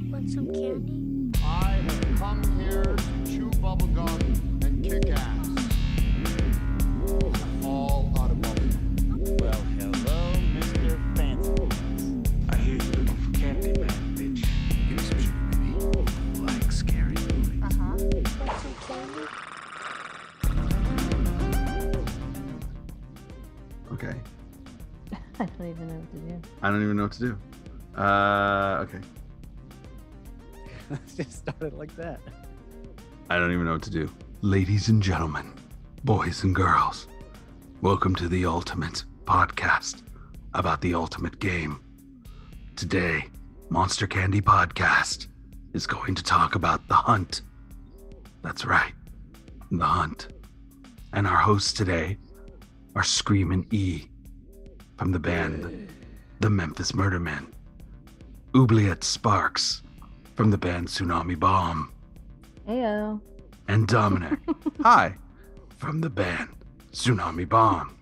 Want some candy? I have come here to chew bubblegum and kick ass. I'm all out of bubblegum. Well, hello, Mr. Fancy. I hear you looking for candy, man, bitch. Give me some sugar, baby. Like scary movies. Want some candy? Okay. I don't even know what to do. I don't even know what to do. Okay. Let's just start it like that. I don't even know what to do. Ladies and gentlemen, boys and girls, welcome to the ultimate podcast about the ultimate game. Today, Monster Candy Podcast is going to talk about The Hunt. That's right, The Hunt. And our hosts today are Screamin E from the band The Memphis Murder Men, Oobliette Sparks from the band Tsunami Bomb, Heyo. and Dominic, hi, from the band Tsunami Bomb.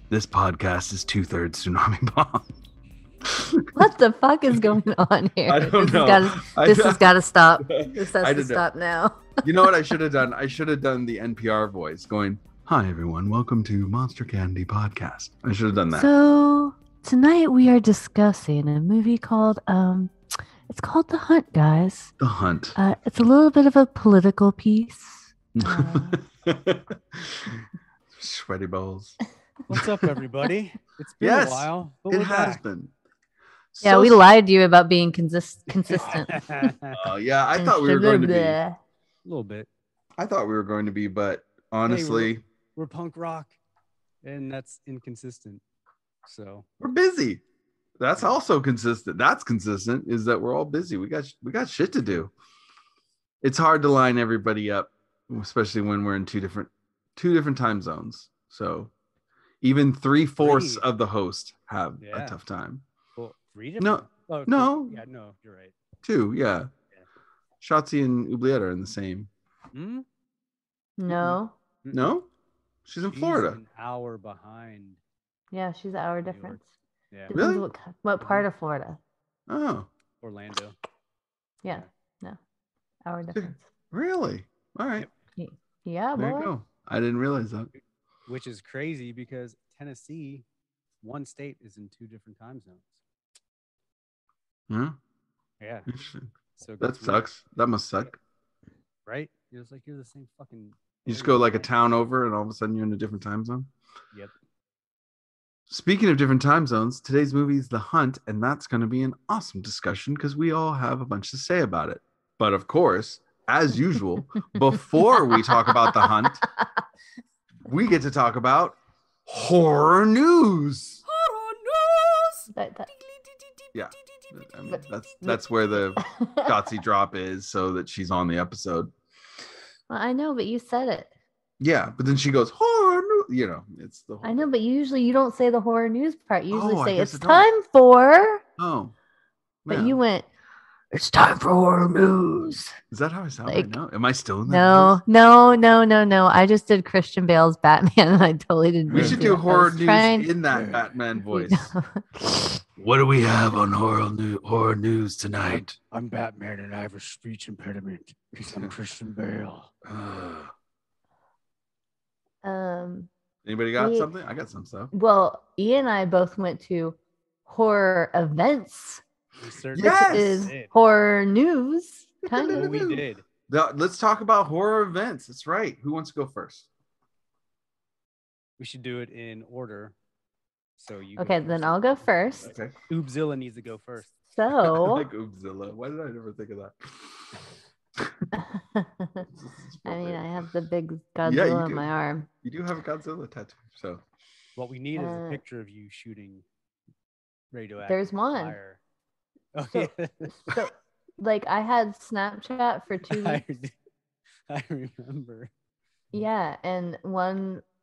This podcast is 2/3 Tsunami Bomb. What the fuck is going on here? I don't know. This has got to stop. This I has to didn't know. stop now. You know what I should have done? I should have done the NPR voice going, hi everyone, welcome to Monster Candy Podcast. I should have done that. So tonight we are discussing a movie called it's called The Hunt, guys. The Hunt. It's a little bit of a political piece. Sweaty balls. What's up, everybody? It's been Yes, a while, but It we're has back. been. Yeah, So- we lied to you about being consistent. Oh yeah, I thought we were going to be. A little bit. I thought we were going to be, but honestly, We're punk rock, and that's inconsistent. So we're busy. That's also consistent. That's consistent is that we're all busy. We got shit to do. It's hard to line everybody up, especially when we're in two different time zones. So even 3/4 of the host have a tough time. well, 3 No, different. Oh, no. Yeah, no, you're right. 2, yeah. Yeah. Shotzi and Oubliette are in the same. Hmm? No. No? She's in She's Florida. an hour behind. Yeah, she's an hour New York. difference. Yeah, Depends Really? what part of Florida. Oh, Orlando. Yeah. No. Hour difference. really? All right. Yeah, There boy. you go. I didn't realize that. Which is crazy because Tennessee, one state, is in 2 different time zones. Huh? Yeah. Interesting. So it That gets weird, sucks. That must suck. right? It's like you're the same fucking. You just area, go like a man. town over and all of a sudden you're in a different time zone. Yep. Speaking of different time zones, today's movie is The Hunt, and that's going to be an awesome discussion because we all have a bunch to say about it. But of course, as usual, before we talk about The Hunt, we get to talk about horror news. That- Yeah, I mean, that's where the Shotzi drop is so that she's on the episode. Well, I know, but you said it. Yeah, but then she goes, horror news. You know, it's the whole I know, but usually you don't say the horror news part. You usually Oh, I say guess it's I don't. time for. Oh. But yeah. you went, it's time for horror news. Is that how I sound like- right now? Am I still in that No, voice? no. I just did Christian Bale's Batman and I totally didn't. We mean should to. do I horror was news trying- in that Batman voice. What do we have on horror news tonight? I'm Batman and I have a speech impediment because I'm Christian Bale. Anybody got we- something? I got some stuff. Well, Ian and I both went to horror events, We certainly Yes! which is did. horror news. Kind Oh, of. we did. Let's talk about horror events. That's right. Who wants to go first? We should do it in order. So you. go Okay, first. then I'll go first. Okay. Oobzilla needs to go first. I So, like Oobzilla. Why did I never think of that? I mean, I have the big you Godzilla on do. my arm. You do have a Godzilla tattoo, so What we need is a Uh, picture of you shooting radioactive There's one. fire. Oh So- yeah, So, like, I had Snapchat for 2 I, weeks. I remember. Yeah, and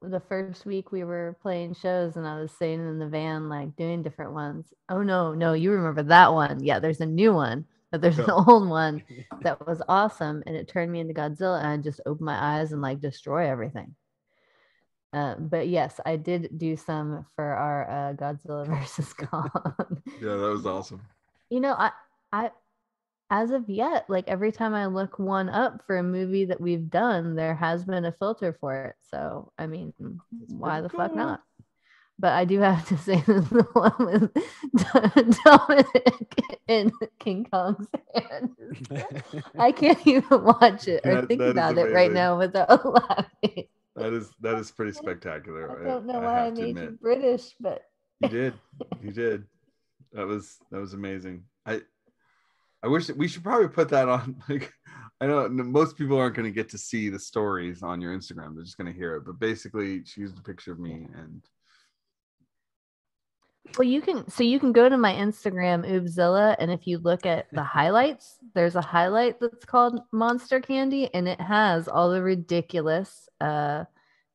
the first week we were playing shows and I was sitting in the van like doing different ones. Oh no, you remember that one. Yeah, there's a new one, but there's an Go. old one that was awesome and it turned me into Godzilla and I just opened my eyes and like destroy everything. But yes, I did do some for our Godzilla versus Kong. Yeah, that was awesome. You know, I as of yet, like every time I look one up for a movie that we've done, there has been a filter for it. So I mean, why the fuck not? But I do have to say that the one with Dominic in King Kong's hand. I can't even watch it or think That is about it right amazing. now without laughing. That is pretty spectacular. I don't know I why I have to made admit. you British, but You did. You did. That was amazing. I wish we should probably put that on. Like, I know most people aren't going to get to see the stories on your Instagram. They're just going to hear it. But basically, she used a picture of me, and well, you can go to my Instagram, Oobzilla, and if you look at the highlights, there's a highlight that's called Monster Candy, and it has all the ridiculous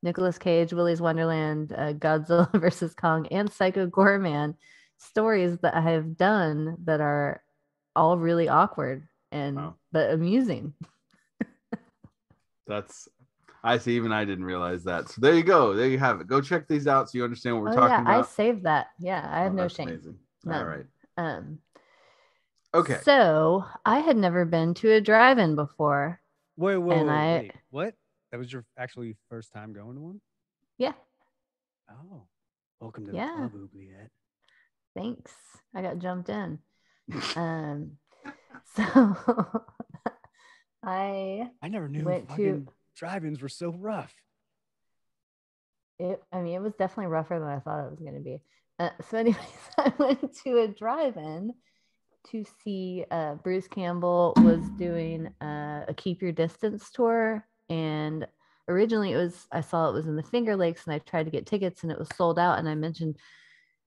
Nicolas Cage, Willy's Wonderland, Godzilla versus Kong, and Psycho Goreman stories that I have done that are all really awkward and Wow. but amusing. I see. Even I didn't realize that. So there you go. There you have it. Go check these out so you understand what we're talking I about. saved that. Yeah, I have no That's shame. amazing. None. All right. Okay. So I had never been to a drive-in before. Wait. What? That was your actually first time going to one? Yeah. Oh, welcome to the club, Oobliette. Thanks. I got jumped in. So I never knew fucking drive-ins were so rough. It was definitely rougher than I thought it was going to be. So anyways, I went to a drive-in to see Bruce Campbell was doing a Keep Your Distance tour, and originally I saw it was in the Finger Lakes, and I tried to get tickets and it was sold out, and I mentioned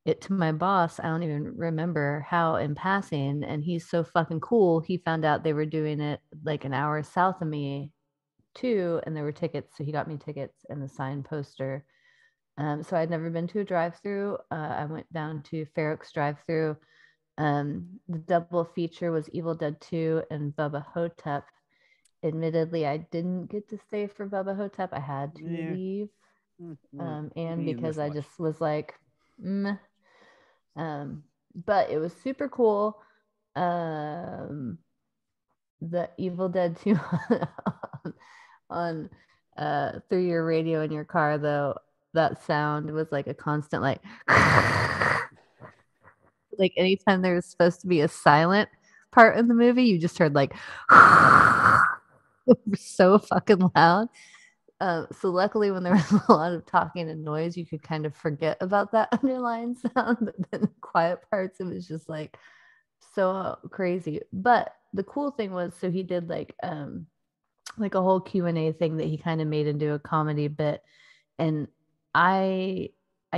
it to my boss. I don't even remember how in passing, and he's so fucking cool. He found out they were doing it like an hour south of me too, and there were tickets, so he got me tickets and the signed poster. So I'd never been to a drive-through. I went down to Fair Oaks drive-through. The double feature was Evil Dead 2 and Bubba Hotep. Admittedly, I didn't get to stay for Bubba Hotep. I had to leave. And because I just was like, but it was super cool. The Evil Dead 2 on through your radio in your car, though, that sound was like a constant like like anytime there was supposed to be a silent part in the movie, you just heard like so fucking loud. So luckily when there was a lot of talking and noise, you could kind of forget about that underlying sound, but then the quiet parts, it was just like so crazy. But the cool thing was, so he did like a whole Q&A thing that he kind of made into a comedy bit, and I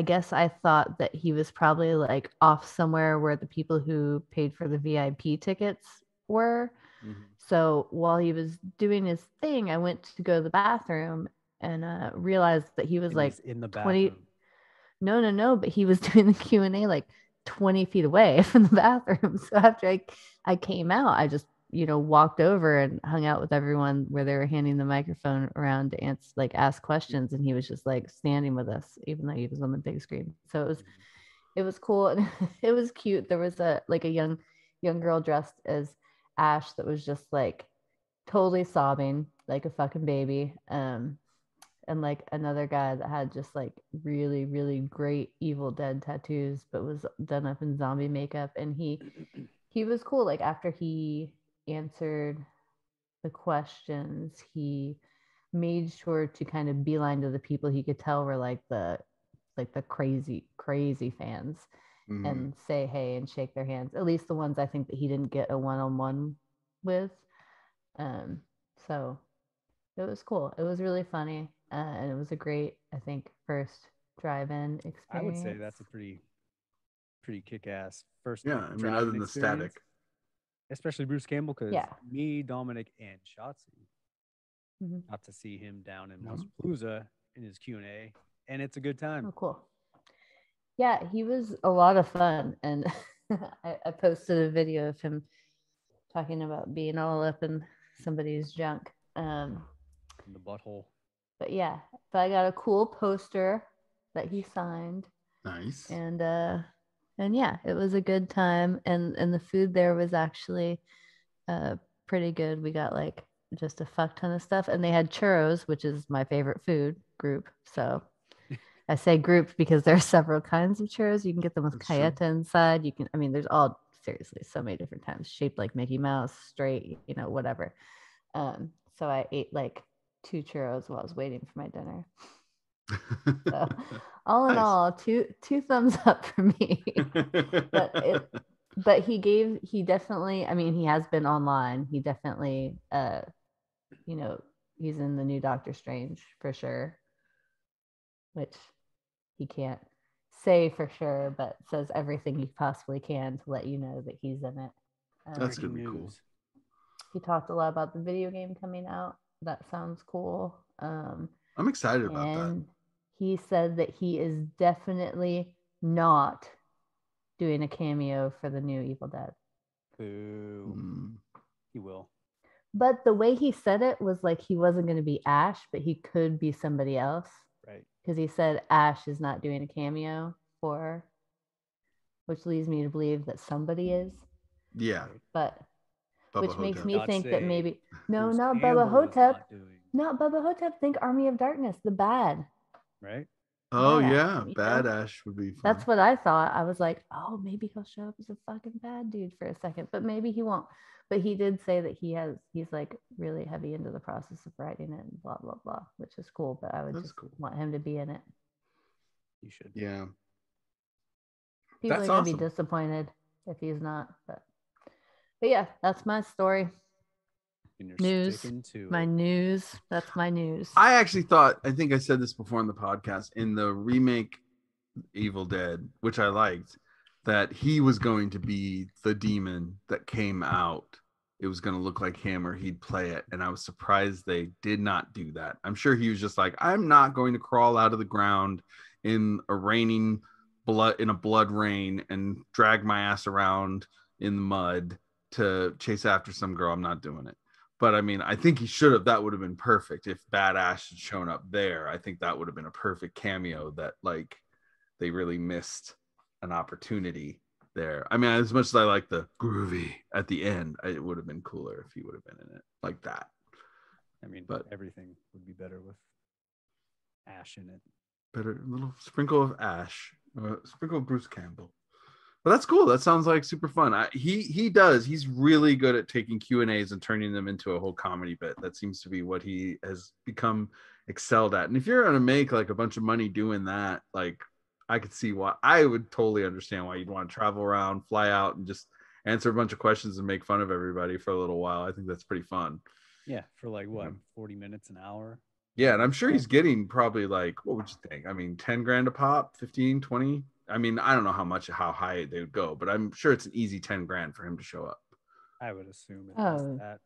guess I thought that he was probably like off somewhere where the people who paid for the VIP tickets were. Mm-hmm. So while he was doing his thing, I went to go to the bathroom and realized that he was like in the 20. bathroom. No, but he was doing the Q&A like 20 feet away from the bathroom. So after I came out, I just walked over and hung out with everyone where they were handing the microphone around to ask questions, and he was just like standing with us even though he was on the big screen. So it was cool, and it was cute. There was a young girl dressed as Ash that was just like totally sobbing like a fucking baby, and like another guy that had just like really, really great Evil Dead tattoos but was done up in zombie makeup, and he was cool. Like after he answered the questions, he made sure to kind of beeline to the people he could tell were like the crazy fans, mm-hmm. and say hey and shake their hands, at least the ones I think that he didn't get a one-on-one with. So it was cool. It was really funny, and it was a great, I think, first drive-in experience. I would say that's a pretty kick-ass first. Yeah, I mean, other than the static. Especially Bruce Campbell, because me, Dominic, and Shotzi got to see him down in Mossapalooza in his Q&A, and it's a good time. Oh, cool. Yeah, he was a lot of fun, and I posted a video of him talking about being all up in somebody's junk. In the butthole. But yeah, but I got a cool poster that he signed. Nice. And yeah, it was a good time. And the food there was actually pretty good. We got like just a fuck ton of stuff, and they had churros, which is my favorite food group. So I say group because there are several kinds of churros. You can get them with cayeta inside. You can, I mean, there's all seriously so many different types, shaped like Mickey Mouse, straight, you know, whatever. So I ate like 2 churros while I was waiting for my dinner. So all in all, two thumbs up for me. but he definitely, I mean, he has been online. He definitely you know, he's in the new Doctor Strange for sure, which he can't say for sure, but says everything he possibly can to let you know that he's in it. That's gonna be cool. He talked a lot about the video game coming out. That sounds cool. I'm excited about that. He said that he is definitely not doing a cameo for the new Evil Dead. Boo. He will. But the way he said it was like he wasn't going to be Ash, but he could be somebody else. Right. Because he said Ash is not doing a cameo for, which leads me to believe that somebody is. Yeah. But Bubba which Hotep. makes me think that maybe no, Bruce not Campbell Bubba Hotep. Not Bubba Hotep. Think Army of Darkness, the bad. Right. Oh Bad yeah, Ash, Bad Ash would be fun. That's what I thought. I was like, oh, maybe he'll show up as a fucking bad dude for a second, but maybe he won't. But he did say that he's like really heavy into the process of writing it and blah blah blah, which is cool. But I would want him to be in it. You should. Yeah. People are gonna be disappointed if he's not. But yeah, that's my story. News. My news. That's my news. I actually thought, I think I said this before on the podcast, in the remake Evil Dead, which I liked, that he was going to be the demon that came out. It was going to look like him, or he'd play it. And I was surprised they did not do that. I'm sure he was just like, I'm not going to crawl out of the ground in a blood rain and drag my ass around in the mud to chase after some girl. I'm not doing it. But I mean, I think he should have. That would have been perfect if Bad Ash had shown up there. I think that would have been a perfect cameo that like they really missed an opportunity there. I mean, as much as I like the groovy at the end, it would have been cooler if he would have been in it like that. I mean, but everything would be better with Ash in it. Better, a little sprinkle of Ash, sprinkle of Bruce Campbell. But that's cool. That sounds like super fun. He's really good at taking Q&As and turning them into a whole comedy bit. That seems to be what he has become excelled at. And if you're going to make like a bunch of money doing that, like I could see why. I would totally understand why you'd want to travel around, fly out, and just answer a bunch of questions and make fun of everybody for a little while. I think that's pretty fun. Yeah, for like what, 40 minutes, an hour? Yeah, and I'm sure he's getting probably like, what would you think? I mean, 10 grand a pop, 15, 20? I mean, I don't know how high they would go, but I'm sure it's an easy 10 grand for him to show up. I would assume it is that.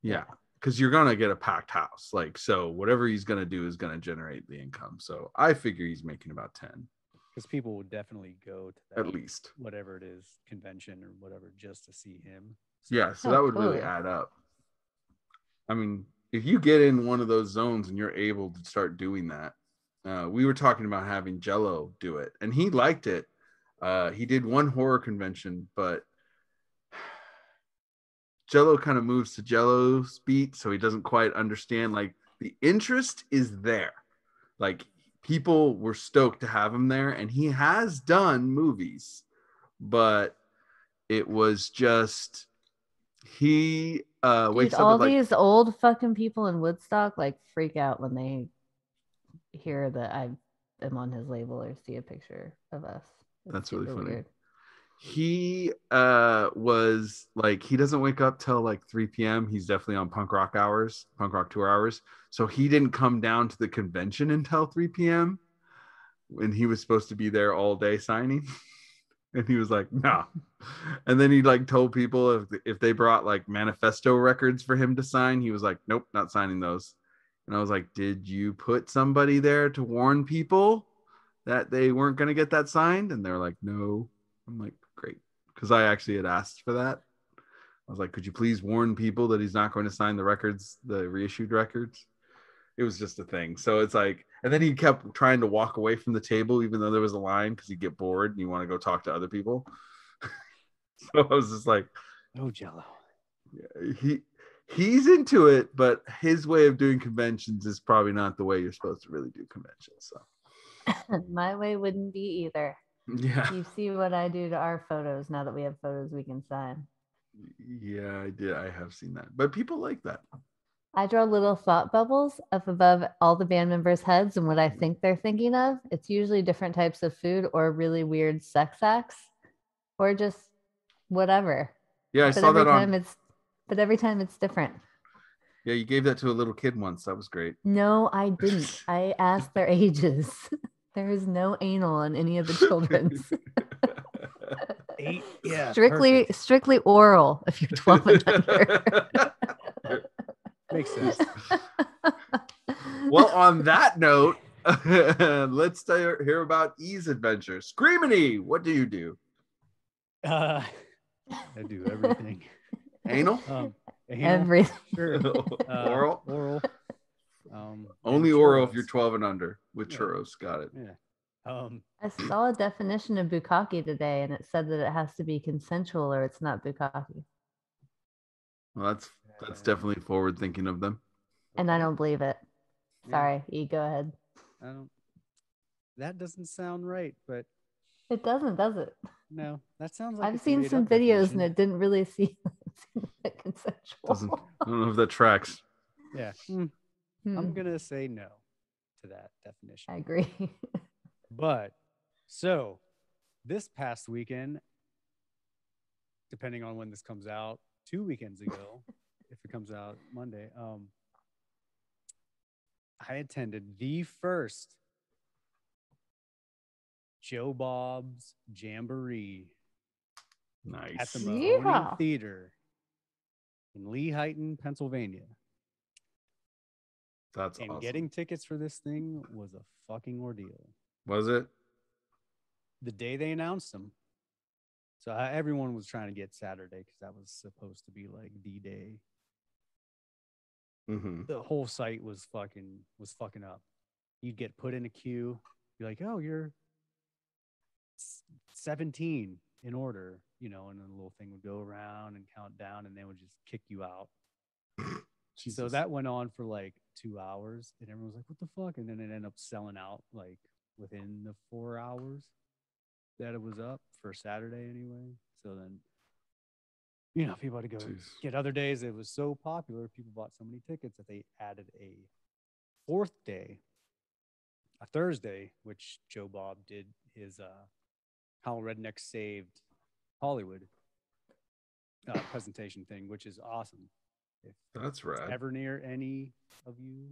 Yeah, because you're going to get a packed house. Like, so whatever he's going to do is going to generate the income. So I figure he's making about 10. Because people would definitely go to that, at least whatever it is, convention or whatever, just to see him. So, yeah, so that would really add up. I mean, if you get in one of those zones and you're able to start doing that, we were talking about having Jello do it, and he liked it. He did one horror convention, but Jello kind of moves to Jello's beat, so he doesn't quite understand. Like, the interest is there. Like, people were stoked to have him there, and he has done movies, but it was just he wakes up. All these old fucking people in Woodstock like freak out when they hear that I am on his label or see a picture of us. That's really funny. Weird. He was like, he doesn't wake up till like 3 p.m. He's definitely on punk rock tour hours. So he didn't come down to the convention until 3 p.m. when he was supposed to be there all day signing. And he was like, nah. And then he like told people if they brought like manifesto records for him to sign, he was like, nope, not signing those. And I was like, did you put somebody there to warn people that they weren't going to get that signed? And they're like, no. I'm like, great. Because I actually had asked for that. I was like, could you please warn people that he's not going to sign the records, the reissued records? It was just a thing. So it's like, and then he kept trying to walk away from the table, even though there was a line, because he'd get bored and you want to go talk to other people. So I was just like, oh, Jello. He's into it, but his way of doing conventions is probably not the way you're supposed to really do conventions. So my way wouldn't be either. Yeah. You see what I do to our photos now that we have photos we can sign. Yeah, I did. I have seen that, but people like that. I draw little thought bubbles up above all the band members' heads and what I think they're thinking of. It's usually different types of food or really weird sex acts or just whatever. Yeah, I saw that on. But every time it's different. Yeah, you gave that to a little kid once. That was great. No, I didn't. I asked their ages. There is no anal on any of the children's. 8, yeah. Strictly oral if you're 12 and under. Makes sense. Well, on that note, let's hear about E's adventure. Screamin E, what do you do? I do everything. Anal? Everything. Sure. Oral? Only churros. oral if you're 12 and under with churros. Got it. Yeah. I saw a definition of bukkake today, and it said that it has to be consensual or it's not bukkake. Well, that's definitely forward thinking of them. And I don't believe it. Sorry, E, go ahead. That doesn't sound right, but it doesn't, does it? No, that sounds like I've seen some videos and it didn't really seem like consensual. I don't know if that tracks. Yeah. I'm gonna say no to that definition. I agree. But so this past weekend, depending on when this comes out, 2 weekends ago, if it comes out Monday, I attended the first Joe Bob's Jamboree. Nice. At the Mahoney Theater in Lehighton, Pennsylvania. That's awesome. And getting tickets for this thing was a fucking ordeal. Was it? The day they announced them. So everyone was trying to get Saturday because that was supposed to be like the day. Mm-hmm. The whole site was fucking up. You'd get put in a queue. Be like, oh, you're 17 in order, and then the little thing would go around and count down, and they would just kick you out. So that went on for like 2 hours, and everyone was like, what the fuck? And then it ended up selling out like within the 4 hours that it was up for Saturday anyway. So then, people had to go get other days. It was so popular. People bought so many tickets that they added a fourth day, a Thursday, which Joe Bob did his How Rednecks Saved Hollywood presentation thing, which is awesome. If that's right. Ever near any of you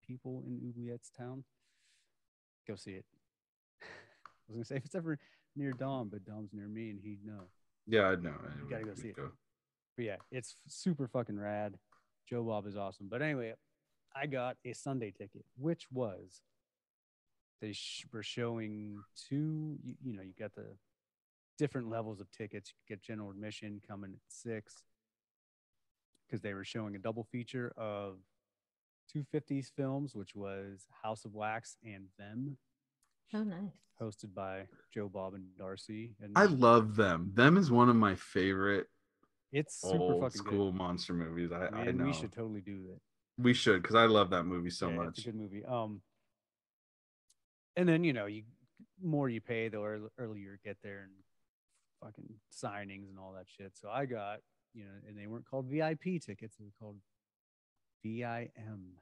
people in Oobliette's town, go see it. I was gonna say if it's ever near Dom, but Dom's near me and he'd know. Yeah, I'd know. You gotta go see it. But yeah, it's super fucking rad. Joe Bob is awesome. But anyway, I got a Sunday ticket, which was they were showing two. You got the different levels of tickets. You get general admission coming at 6. Because they were showing a double feature of 250s films, which was House of Wax and Them. Oh, nice. Hosted by Joe Bob and Darcy. And I love Them. Them is one of my favorite. It's super old fucking school good. monster movies. I know we should totally do that. We should, because I love that movie so much. It's a good movie. And then you more you pay, the earlier you get there, and fucking signings and all that shit. So I got. And they weren't called VIP tickets. They were called VIM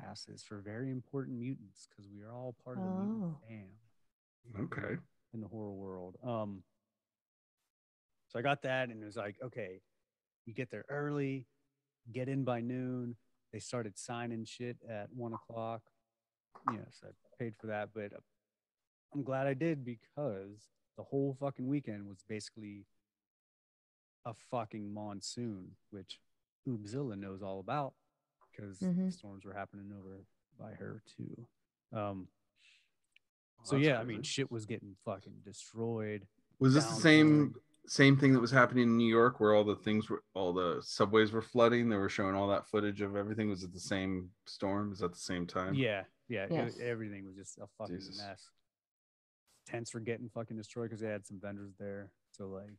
passes for very important mutants because we are all part of the mutant fam. Okay. In the horror world. So I got that, and it was like, okay, you get there early, get in by noon. They started signing shit at 1:00. So I paid for that, but I'm glad I did because the whole fucking weekend was basically a fucking monsoon, which Oobzilla knows all about because the storms were happening over by her too. So yeah, I mean, shit was getting fucking destroyed. Was this the same thing that was happening in New York, where all the subways were flooding? They were showing all that footage of everything. Was it the same storm? Is that the same time? Yeah. Yes. Everything was just a fucking Jesus. mess. Tents were getting fucking destroyed because they had some vendors there. So like,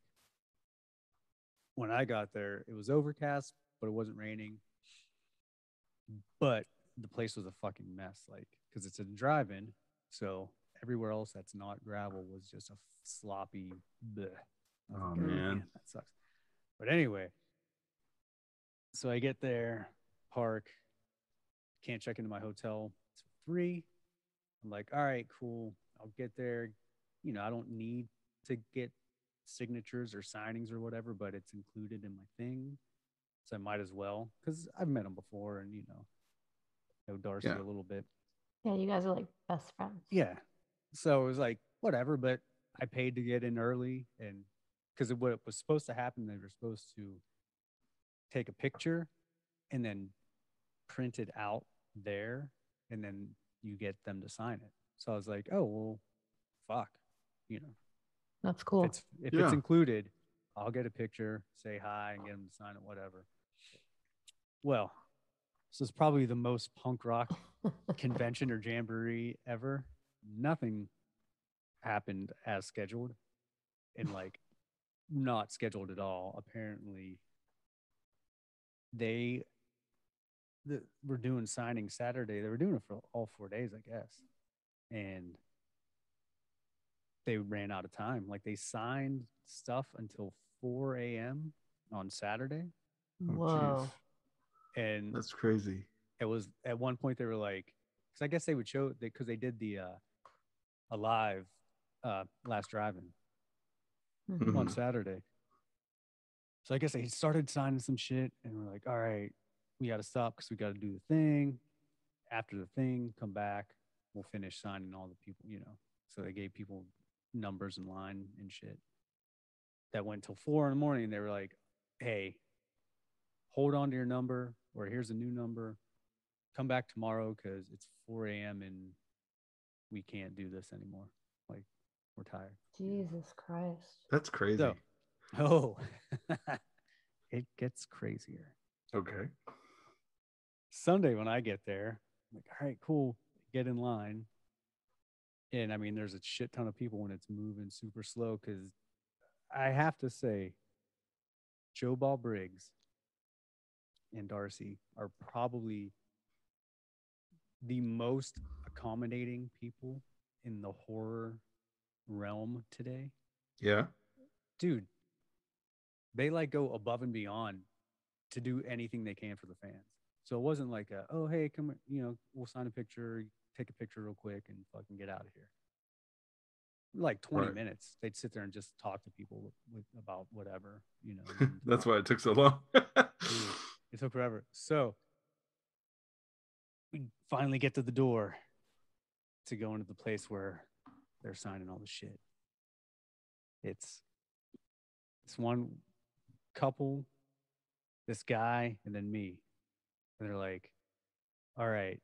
when I got there, it was overcast, but it wasn't raining. But the place was a fucking mess, like, because it's a drive-in, so everywhere else that's not gravel was just a sloppy bleh. I was Oh, like, man. that sucks. But anyway, so I get there, park, can't check into my hotel. It's free. I'm like, all right, cool. I'll get there. You know, I don't need to get signatures or signings or whatever, but it's included in my thing. So I might as well, because I've met him before and, know Darcy Yeah. a little bit. Yeah, you guys are like best friends. Yeah. So it was like, whatever, but I paid to get in early. And because what was supposed to happen, they were supposed to take a picture and then print it out there. And then you get them to sign it. So I was like, oh, well, fuck. That's If cool. it's Yeah. included, I'll get a picture, say hi, and get them to sign it, whatever. Well, this is probably the most punk rock convention or jamboree ever. Nothing happened as scheduled, and like not scheduled at all. Apparently, they were doing signing Saturday. They were doing it for all 4 days, I guess, and they ran out of time. Like they signed stuff until 4 a.m. on Saturday, Whoa. and That's crazy. it was at one point they were like, because I guess they would show because they did the a live last drive-in Mhm. on Saturday. So I guess they started signing some shit, and we're like, all right, we got to stop because we got to do the thing. After the thing, come back, we'll finish signing all the people. So they gave people numbers in line and shit. That went till 4 in the morning. And they were like, hey, hold on to your number, or here's a new number. Come back tomorrow because it's 4 a.m. and we can't do this anymore. Like, we're tired. Jesus Christ. That's crazy. So, oh, it gets crazier. Okay. Sunday when I get there, I'm like, all right, cool, get in line. And I mean, there's a shit ton of people when it's moving super slow because I have to say, Joe Ball Briggs and Darcy are probably the most accommodating people in the horror realm today. Yeah. Dude, they like go above and beyond to do anything they can for the fans. So it wasn't like, oh, hey, come, we'll sign a picture, take a picture real quick and fucking get out of here. Like 20 minutes, they'd sit there and just talk to people about whatever, That's why it took so long. Dude, it took forever. So we finally get to the door to go into the place where they're signing all the shit. It's one couple, this guy, and then me. And they're like, all right,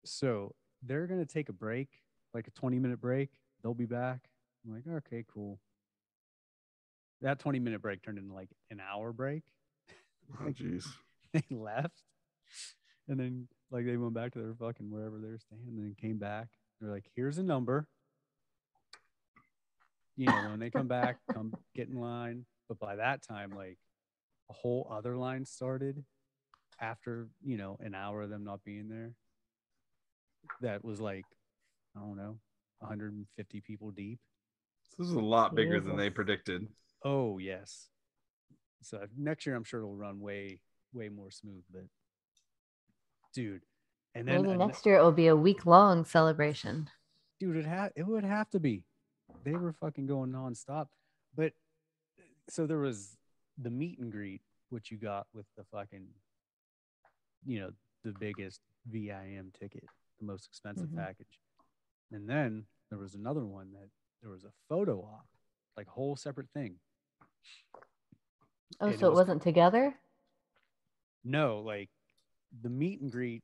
so they're going to take a break, like a 20-minute break. They'll be back. I'm like, okay, cool. That 20-minute break turned into like an hour break. Oh, jeez. They left. And then like they went back to their fucking wherever they were staying and then came back. They're like, here's a number. When they come back, come get in line. But by that time, like a whole other line started after, an hour of them not being there. That was like, I don't know, 150 people deep. So this is a lot bigger than they Jesus. predicted. Oh, yes. So next year, I'm sure it'll run way, way more smooth. But, dude, and then Maybe next year it will be a week-long celebration. Dude, it would have to be. They were fucking going nonstop. But so there was the meet and greet, which you got with the fucking, the biggest VIM ticket, the most expensive package. And then there was another one that there was a photo op, like whole separate thing. Oh, And so it wasn't together? No, like the meet and greet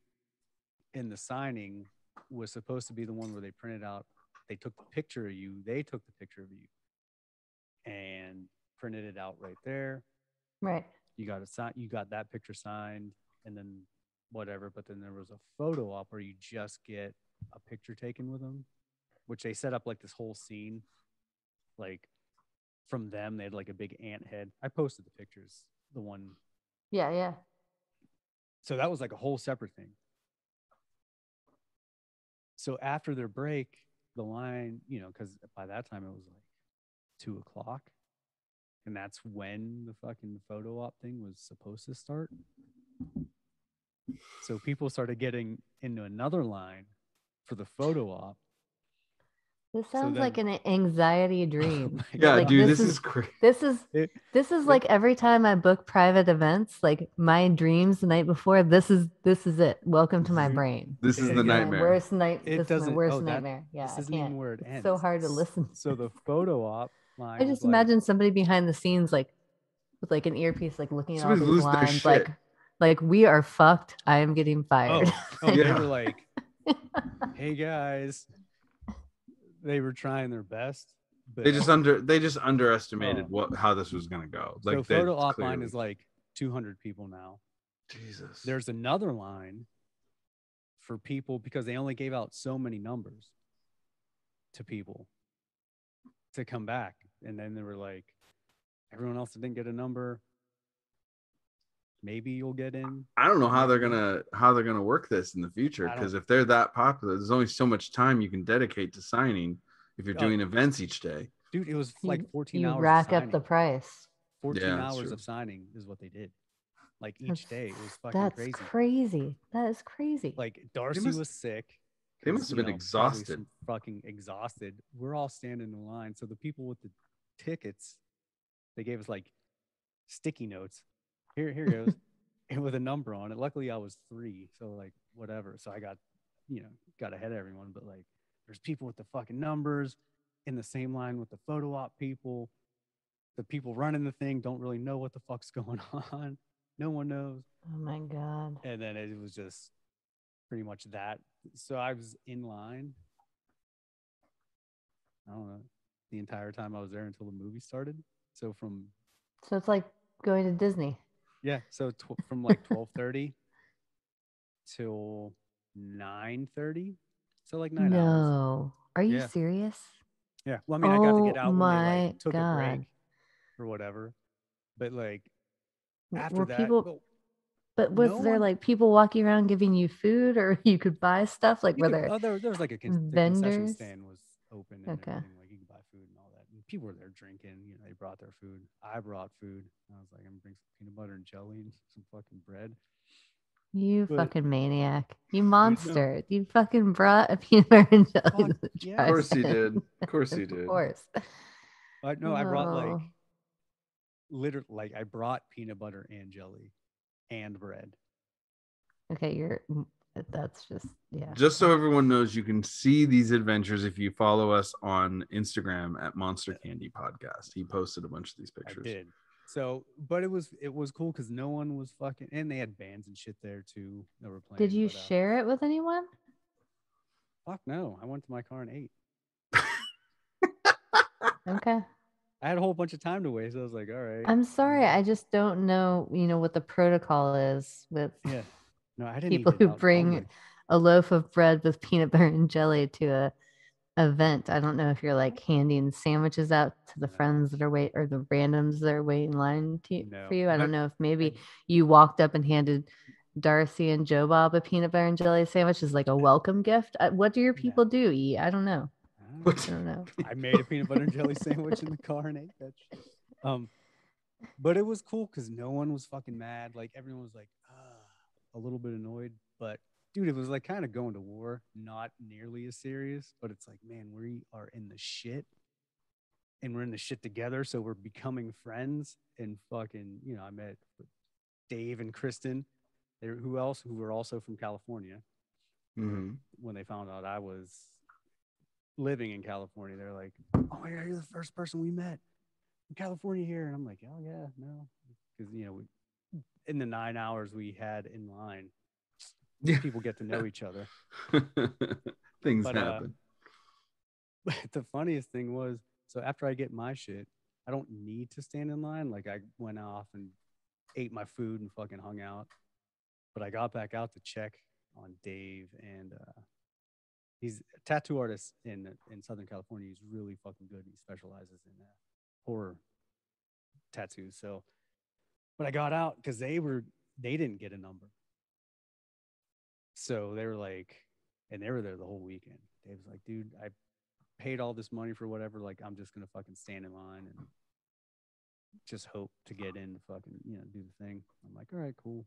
and the signing was supposed to be the one where they printed out, they took the picture of you, they took the picture of you. and printed it out right there. Right. You got that picture signed, and then whatever. But then there was a photo op where you just get a picture taken with them, which they set up like this whole scene. Like from them, they had like a big ant head. I posted the pictures. The one. Yeah, yeah. So that was like a whole separate thing. So after their break, the line, because by that time it was like 2:00, and that's when the fucking photo op thing was supposed to start. So people started getting into another line for the photo op. This sounds like an anxiety dream. Yeah, like, dude, this is crazy. This is like every time I book private events, like my dreams the night before. This is it. Welcome to my brain. This is the nightmare. My worst night. It This is my worst doesn't- nightmare. Yeah, this I isn't can't. even where it It's ends. so hard to listen. So the photo op line. I just was like, imagine somebody behind the scenes, like with like an earpiece, like looking at all Somebody's these losing their lines, shit. like we are fucked. I am getting fired. They Yeah. were like, "Hey guys," they were trying their best. But They just underestimated how this was gonna go. Like, so photo op clearly. line is like 200 people now. Jesus. There's another line for people because they only gave out so many numbers to people to come back, and then they were like, everyone else that didn't get a number, maybe you'll get in. I don't know how they're gonna work this in the future, because if they're that popular, there's only so much time you can dedicate to signing if you're doing events each day. Dude, it was like 14 hours. You rack up the price. 14 Yeah, that's hours true. of signing is what they did. Like each day, it was fucking That's crazy. crazy. That is crazy. Like Darcy was sick. They 'cause, must have been probably exhausted. some fucking exhausted. We're all standing in line. So the people with the tickets, they gave us like sticky notes. Here goes. And with a number on it. Luckily I was 3. So like whatever. So I got ahead of everyone. But like there's people with the fucking numbers in the same line with the photo op people. The people running the thing don't really know what the fuck's going on. No one knows. Oh my God. And then it was just pretty much that. So I was in line. I don't know, the entire time I was there until the movie started. So it's like going to Disney. Yeah. So from like 12:30 till 9:30. So like 9 hours. No. Are you Yeah. serious? Yeah. Well, I mean, I got to get out when they my like took a God. break or whatever. But like after Were that, people, but was there like people walking around giving you food, or you could buy stuff? Like, were there there was like the concession vendors? stand was open and everything. Like you could buy food and all that. And people were there drinking. They brought their food. I brought food. I was like, I'm gonna bring some peanut butter and jelly and some fucking bread. You But- fucking maniac. You monster. You fucking brought a peanut butter and jelly to the yeah. Of course he drive-in. did. Of course he did. Of course. I brought like No. literally, like I brought peanut butter and jelly and bread. Okay, that's just, yeah. Just so everyone knows, you can see these adventures if you follow us on Instagram at Monster Candy Podcast. He posted a bunch of these pictures. I did. So, but it was cool because no one was fucking, and they had bands and shit there too that were playing. Did you but, share it with anyone? Fuck no! I went to my car and ate. Okay. I had a whole bunch of time to waste. I was like, all right. I'm sorry. I just don't know, what the protocol is with Yeah. No, I didn't. people eat it who out in bring public. a loaf of bread with peanut butter and jelly to a event. I don't know if you're like handing sandwiches out to the No. friends that are or the randoms that are waiting in line No. for you. I don't But know if maybe you walked up and handed Darcy and Joe Bob a peanut butter and jelly sandwich as like a welcome gift. What do your people do? I don't know. I don't know. I made a peanut butter and jelly sandwich in the car and ate that shit. But it was cool because no one was fucking mad. Like everyone was like a little bit annoyed, but dude, it was like kind of going to war, not nearly as serious, but it's like, man, we are in the shit and we're in the shit together. So we're becoming friends and fucking, I met Dave and Kristen, who were also from California. Mm-hmm. When they found out I was living in California, they're like, oh my God, you're the first person we met in California here. And I'm like, oh yeah, no. Because, in the 9 hours we had in line, people get to know each other. Things But, happen. But the funniest thing was, so after I get my shit, I don't need to stand in line. Like I went off and ate my food and fucking hung out. But I got back out to check on Dave, and he's a tattoo artist in Southern California. He's really fucking good. He specializes in horror tattoos. So, but I got out because they didn't get a number. So they were like, and they were there the whole weekend. Dave was like, dude, I paid all this money for whatever. Like, I'm just gonna fucking stand in line and just hope to get in to fucking, you know, do the thing. I'm like, all right, cool.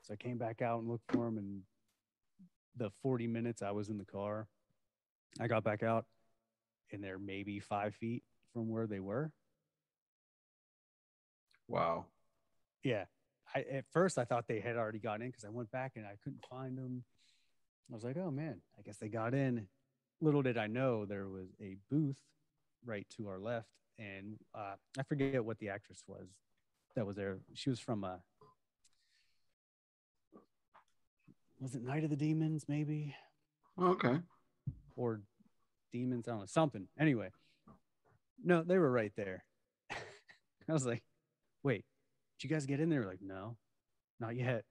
So I came back out and looked for him, and the 40 minutes I was in the car, I got back out, and they're maybe 5 feet from where they were. Wow. Yeah. At first I thought they had already gotten in because I went back and I couldn't find them. I was like, oh man, I guess they got in. Little did I know there was a booth right to our left, and I forget what the actress was that was there. She was from was it Night of the Demons, maybe? Okay. Or Demons, I don't know, something. Anyway, no, they were right there. I was like, wait, did you guys get in there? Like, no, not yet.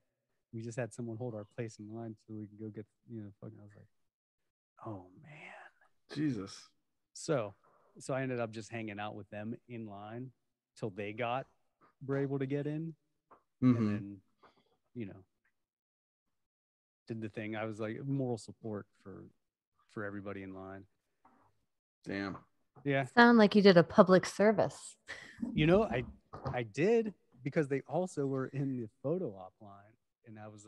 We just had someone hold our place in line so we can go get, you know, fucking. I was like, oh man, Jesus. So I ended up just hanging out with them in line till they were able to get in, Mhm. and then, you know, did the thing. I was like moral support for everybody in line. Damn. Yeah, Sound like you did a public service. you know, I did, because they also were in the photo op line, and I was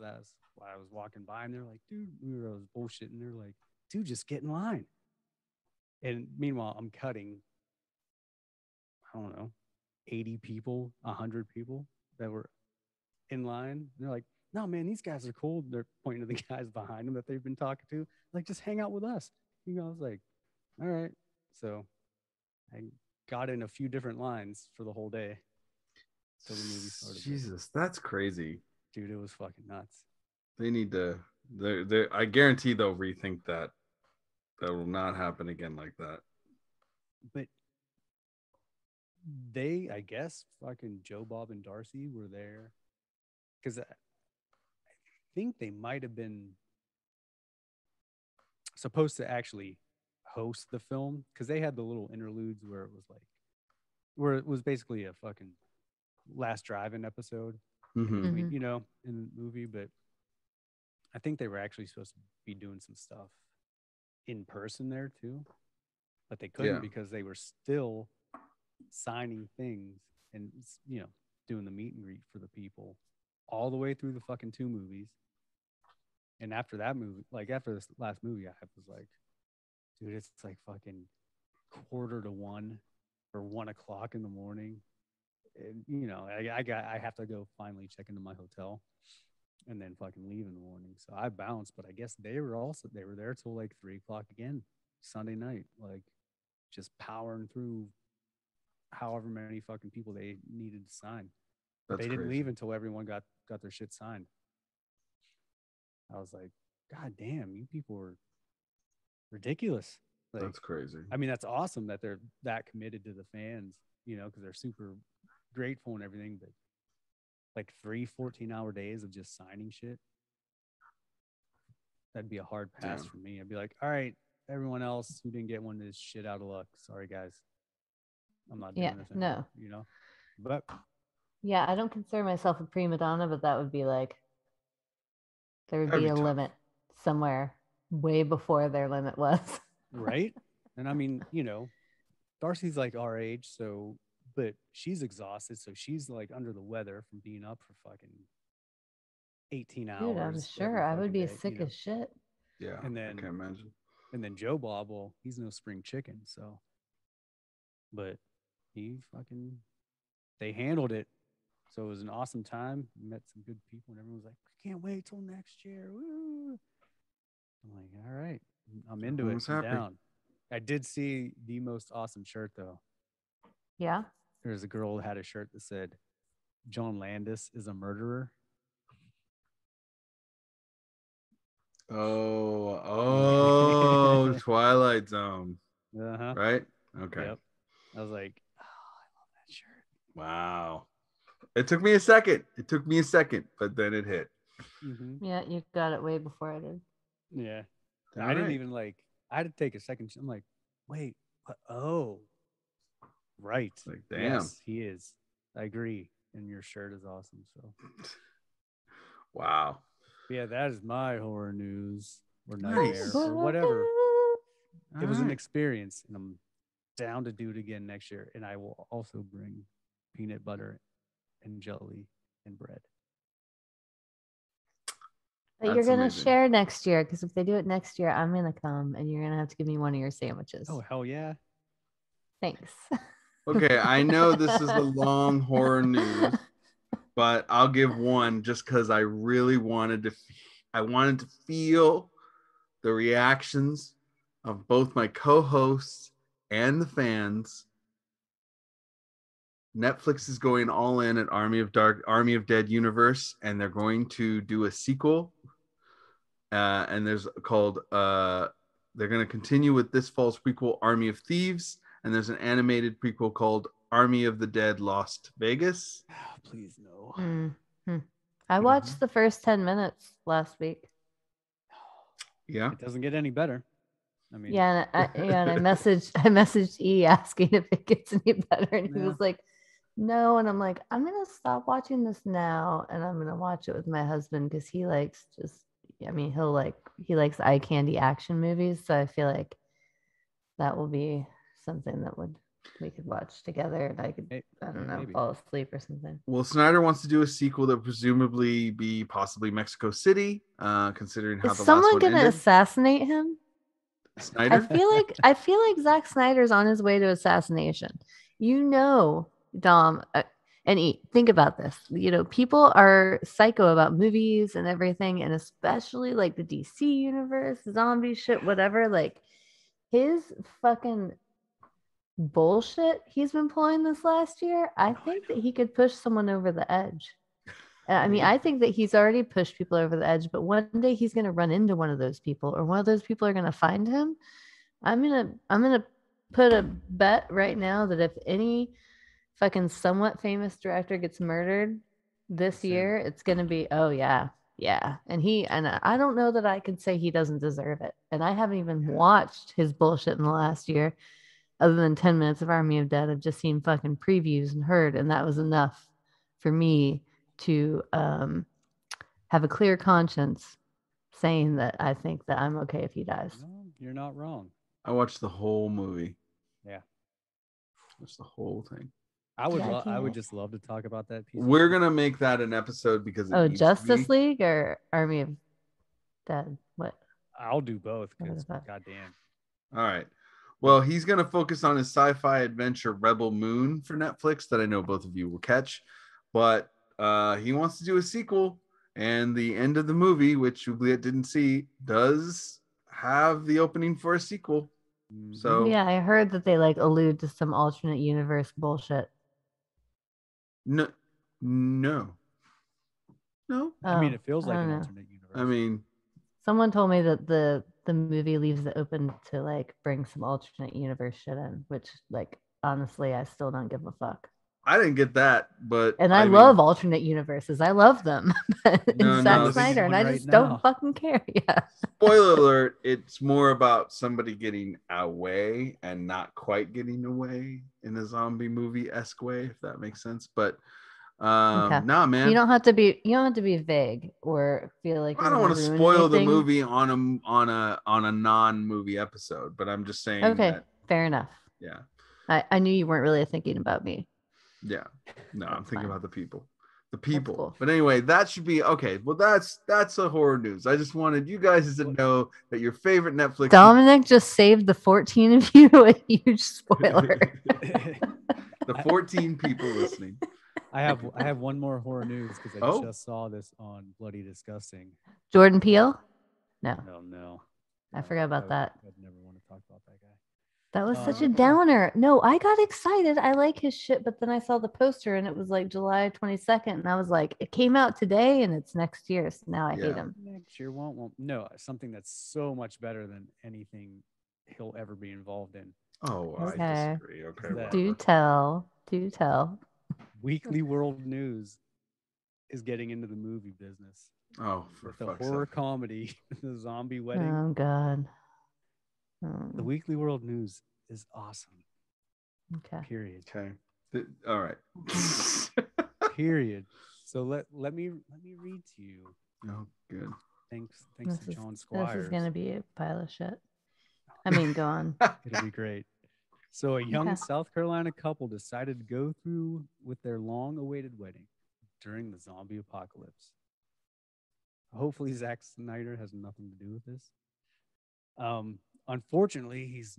walking by, and they're like, dude, we were bullshitting. They're like, dude, just get in line. And meanwhile, I'm cutting, I don't know, 80 people, 100 people that were in line. And they're like, no, man, these guys are cool. They're pointing to the guys behind them that they've been talking to. Like, just hang out with us. You know, I was like, all right. So I got in a few different lines for the whole day. So the movie started. Jesus, that's crazy. Dude, it was fucking nuts. They need to. I guarantee they'll rethink that. That will not happen again like that. But they, I guess, fucking Joe, Bob, and Darcy were there because I think they might have been supposed to actually host the film, because they had the little interludes where it was basically a fucking Last Drive-In episode, Mhm. Mhm. you know, in the movie. But I think they were actually supposed to be doing some stuff in person there too, but they couldn't Yeah. because they were still signing things and, you know, doing the meet and greet for the people all the way through the fucking 2 movies. And after that movie, like after this last movie, I was like, dude, it's like fucking 1:45 or 1 o'clock in the morning. And, you know, I have to go finally check into my hotel and then fucking leave in the morning. So I bounced, but I guess they were there till like 3 o'clock again, Sunday night, like just powering through however many fucking people they needed to sign. But That's they didn't crazy. leave until everyone got their shit signed. I was like, God damn, you people were ridiculous. Like, That's crazy. I mean, that's awesome that they're that committed to the fans, you know, because they're super grateful and everything. But like 3 14-hour days of just signing shit, that'd be a hard pass Damn. for me. I'd be like, all right, everyone else who didn't get one is shit out of luck. Sorry, guys. I'm not doing Yeah, this anymore, no. you know? But Yeah, I don't consider myself a prima donna, but that would be like, there would That'd be be a tough. limit somewhere way before their limit was. right. And I mean, you know, Darcy's like our age, so, but she's exhausted, so she's like under the weather from being up for fucking 18 Dude, I'm hours sure every I would fucking be day, sick you know? as shit. Yeah. And I then can't imagine. and then Joe Bob, well, he's no spring chicken, so, but they handled it. So it was an awesome time. Met some good people, and everyone was like, can't wait till next year. Woo. I'm like, all right, I'm into Everyone it. was I'm happy. down. I did see the most awesome shirt though. Yeah. There's a girl who had a shirt that said, John Landis is a murderer. Oh, Twilight Zone. Uh-huh. Right? Okay. Yep. I was like, Wow. It took me a second. But then it hit. Mm-hmm. Yeah, you got it way before I did. Yeah. All I didn't right. even I had to take a second. I'm like, wait, what? Oh, right. Like, damn. Yes, he is. I agree. And your shirt is awesome. So, Wow. yeah, that is my horror news or Nice. nightmare or whatever. All It was an right. experience, and I'm down to do it again next year. And I will also bring peanut butter and jelly and bread. But you're That's gonna amazing. share next year because if they do it next year, I'm gonna come and you're gonna have to give me one of your sandwiches. Oh, hell yeah. Thanks. Okay, I know this is the long horror news, but I'll give one just because I really wanted to. I wanted to feel the reactions of both my co-hosts and the fans. Netflix is going all in at Army of Dead universe, and they're going to do a sequel. And there's called they're going to continue with this fall's prequel, Army of Thieves, and there's an animated prequel called Army of the Dead Lost Vegas. Please no. Mm-hmm. I watched the first 10 minutes last week. Yeah. It doesn't get any better. I mean, Yeah, and I messaged E asking if it gets any better, and he Yeah. was like, "No," and I'm like, "I'm gonna stop watching this now, and I'm gonna watch it with my husband because he likes he likes eye candy action movies, so I feel like that will be something that we could watch together, and I could maybe. fall asleep or something." Well, Snyder wants to do a sequel that presumably be possibly Mexico City, considering how Is the last someone one gonna ended. assassinate him? Snyder? I feel like Zack Snyder's on his way to assassination. Dom, and E, think about this. People are psycho about movies and everything, and especially like the DC universe, zombie shit, whatever. Like his fucking bullshit he's been pulling this last year. I think that he could push someone over the edge. I mean, I think that he's already pushed people over the edge, but one day he's going to run into one of those people, or one of those people are going to find him. I'm gonna put a bet right now that if any fucking somewhat famous director gets murdered this year, it's gonna be yeah. And I don't know that I could say he doesn't deserve it. And I haven't even watched his bullshit in the last year, other than 10 minutes of Army of Dead. I've just seen fucking previews and heard, and that was enough for me to have a clear conscience saying that I think that I'm okay if he dies. No, you're not wrong. I watched the whole movie. Yeah. Watched the whole thing. I would Yeah, I I would can't. just love to talk about that piece. We're going to make that an episode because it needs Justice to be. League or Army of Dead? What? I'll do both What because is that? goddamn. All right. Well, he's going to focus on his sci-fi adventure Rebel Moon for Netflix that I know both of you will catch. But he wants to do a sequel, and the end of the movie, which Oobliette didn't see, does have the opening for a sequel. So Yeah, I heard that they like allude to some alternate universe bullshit. no. I mean, it Oh, feels I like don't an know. alternate universe. I mean, Someone told me that the movie leaves it open to like bring some alternate universe shit in, which like honestly, I still don't give a fuck. I didn't get that, but And I mean, love alternate universes. I love them. But No, it's no, Zack living Snyder, in and one I right just now. don't fucking care. Yeah. spoiler alert, it's more about somebody getting away and not quite getting away in a zombie movie-esque way, if that makes sense. But Okay. nah, man. You don't have to be vague or feel like I you're don't gonna want to ruin spoil the anything. movie on a non-movie episode, but I'm just saying Okay, that fair enough. yeah. I knew you weren't really thinking about me. Yeah. No, I'm That's thinking fine. about the people. The people. cool. But anyway, that should be okay. Well, that's a horror news. I just wanted you guys to know that your favorite Netflix Dominic just saved the 14 of you a huge spoiler. the 14 people listening. I have one more horror news because I Oh. just saw this on Bloody Disgusting. Jordan Peele? No, No. I forgot about that. I'd never want to talk about that guy. That was such a yeah. downer. No, I got excited. I like his shit, but then I saw the poster and it was like July 22nd, and I was like, it came out today and it's next year. So now I hate him. Next year won't. No, something that's so much better than anything he'll ever be involved in. Oh, Okay. I disagree. Okay. That- Do tell. Weekly World News is getting into the movie business Oh, for with the fuck's horror sake. comedy, the zombie wedding. Oh God. The Weekly World News is awesome. Okay. Period. Okay. All right. Period. So let me read to you. Oh, good. Thanks This to is, John this Squires. is gonna be a pile of shit. I mean, go on. It'll be great. So a young Okay. South Carolina couple decided to go through with their long-awaited wedding during the zombie apocalypse. Hopefully, Zack Snyder has nothing to do with this. Unfortunately, he's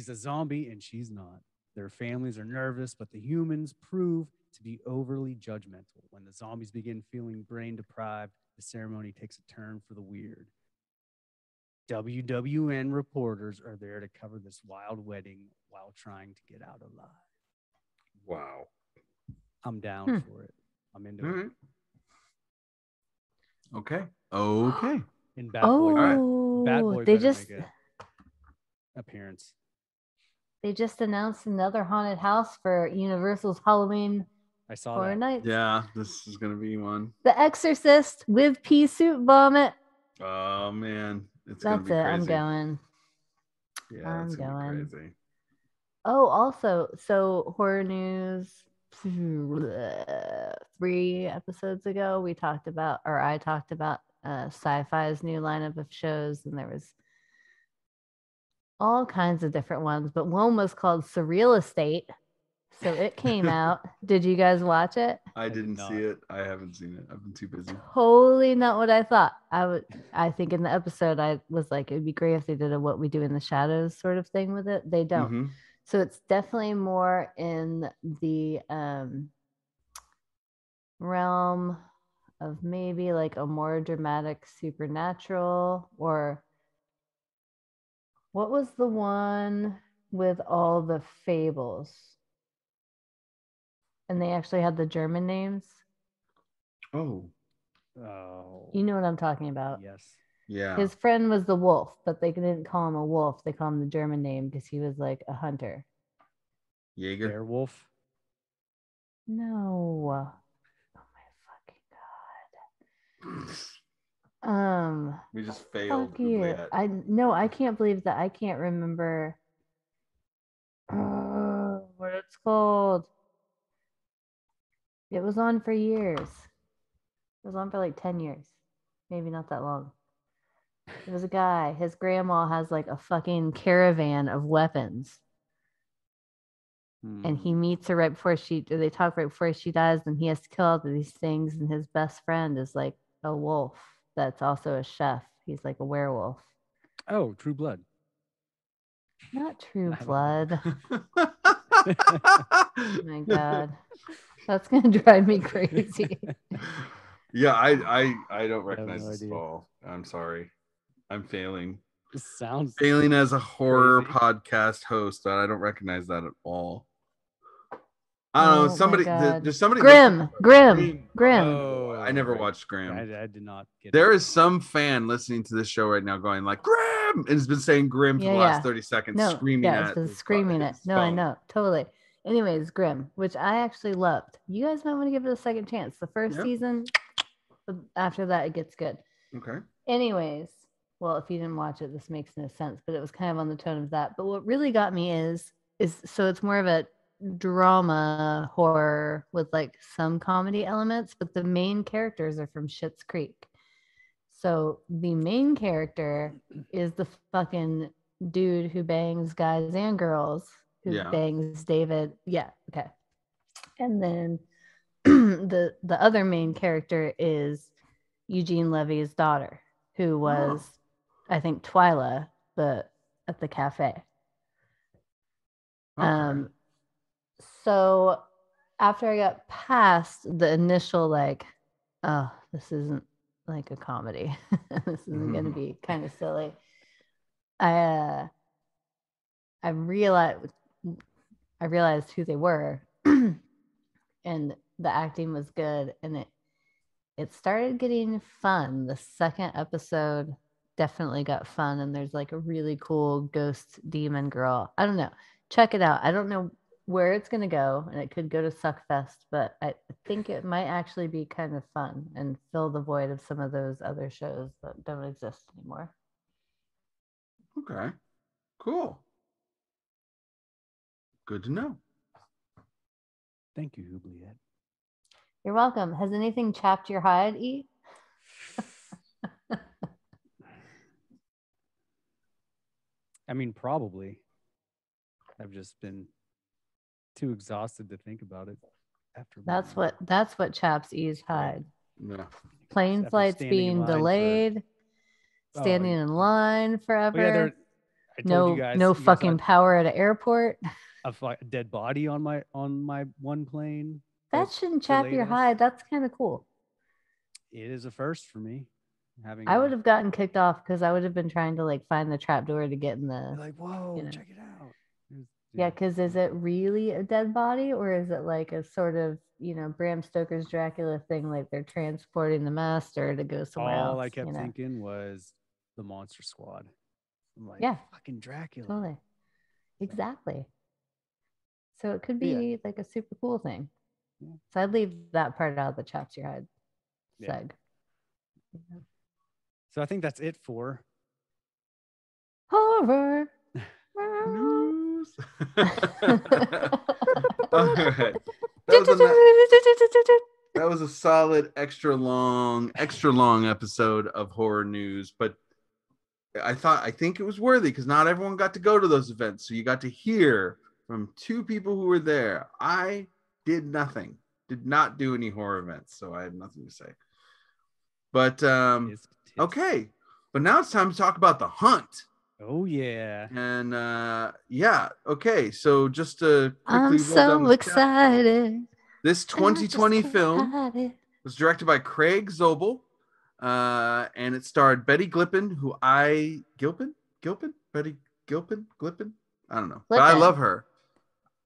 a zombie and she's not. Their families are nervous, but the humans prove to be overly judgmental. When the zombies begin feeling brain deprived, the ceremony takes a turn for the weird. WWN reporters are there to cover this wild wedding while trying to get out alive. Wow. I'm down for it. I'm into All it. right. Okay. And Bad Boy they better just make an appearance. they just announced another haunted house for Universal's Halloween I saw Horror that. Nights. Yeah, this is gonna be one. The Exorcist with pea soup vomit. Oh man, it's That's gonna be it. crazy. I'm going. Yeah, I'm it's gonna going. be crazy. Oh, also, so horror news. 3 episodes ago, I talked about Sci-Fi's new lineup of shows, and there was all kinds of different ones, but one was called Surreal Estate. So it came out. Did you guys watch it? I did didn't not. see it. I haven't seen it. I've been too busy. Totally not what I thought. I think in the episode I was like, it'd be great if they did a What We Do in the Shadows sort of thing with it. They don't. Mhm. So it's definitely more in the realm of maybe like a more dramatic supernatural, or what was the one with all the fables? And they actually had the German names. Oh, Oh, You know what I'm talking about. yes. yeah. His friend was the wolf, but they didn't call him a wolf. They called him the German name because he was like a hunter. Jaeger. Werewolf. No. Oh my fucking god. We just failed. Fuck you. Oobliette. I can't believe that I can't remember what it's called. It was on for years. It was on for like 10 years. Maybe not that long. There was a guy, his grandma has like a fucking caravan of weapons. And he meets her right before they talk right before she dies, and he has to kill all of these things. And his best friend is like a wolf that's also a chef. He's like a werewolf. Oh, True Blood. Not True I don't know. Blood. Oh my god. That's gonna drive me crazy. Yeah, I don't recognize no this at idea. all. I'm sorry. I'm failing. This sounds Failing as a horror Crazy. podcast host. I don't recognize that at all. I don't know. Oh my Somebody, God. there's somebody. Grim. Oh, I never watched Grim. I did not get There it. is some fan listening to this show right now going like Grim, and has been saying Grim for the last 30 seconds, screaming it's at been his screaming it. his No, I phone. know, totally. Anyways, Grim, which I actually loved. You guys might want to give it a second chance. The first Yeah. season, but after that, it gets good. Okay. Anyways, well, if you didn't watch it, this makes no sense, but it was kind of on the tone of that. But what really got me is so it's more of a drama horror with like some comedy elements, but the main characters are from Schitt's Creek. So the main character is the fucking dude who bangs guys and girls, who bangs David. Yeah, okay. And then the other main character is Eugene Levy's daughter, who was, I think, Twyla at the cafe. Okay. So after I got past the initial like, oh, this isn't like a comedy. This isn't going to be kind of silly. I realized who they were, and the acting was good, and it started getting fun. The second episode definitely got fun, and there's like a really cool ghost demon girl. I don't know. Check it out. I don't know where it's going to go, and it could go to Suckfest, but I think it might actually be kind of fun and fill the void of some of those other shows that don't exist anymore. Okay. Cool. Good to know. Thank you, Oobliette. You're welcome. Has anything chapped your hide, E? I mean, probably. I've just been too exhausted to think about it after. That's what chaps E's hide. Yeah. Plane After flights standing in being line for- delayed, standing in line forever. Well, yeah, I told you guys, no you guys fucking saw power at an airport. a dead body on my one plane. That shouldn't chap your hide. That's kind of cool. It is a first for me. I would have gotten kicked off because I would have been trying to like find the trap door to get in the. Like, whoa, you know. check it out. Yeah, because is it really a dead body, or is it like a sort of, Bram Stoker's Dracula thing, like they're transporting the master to go somewhere else? All I kept thinking was the Monster Squad. I'm like, yeah, fucking Dracula. Totally. Exactly. So it could be like a super cool thing. Yeah. So I'd leave that part out of the chaps your head seg. Yeah. So I think that's it for horror news. All right. That was a solid extra long episode of horror news, but I think it was worthy because not everyone got to go to those events. So you got to hear from two people who were there. I did nothing, did not do any horror events, so I have nothing to say. But okay, but now it's time to talk about The Hunt. Oh yeah. And okay, so just to quickly I'm so excited. This 2020 film was directed by Craig Zobel, and it starred Betty Gilpin, Betty Gilpin, I don't know, but I love her.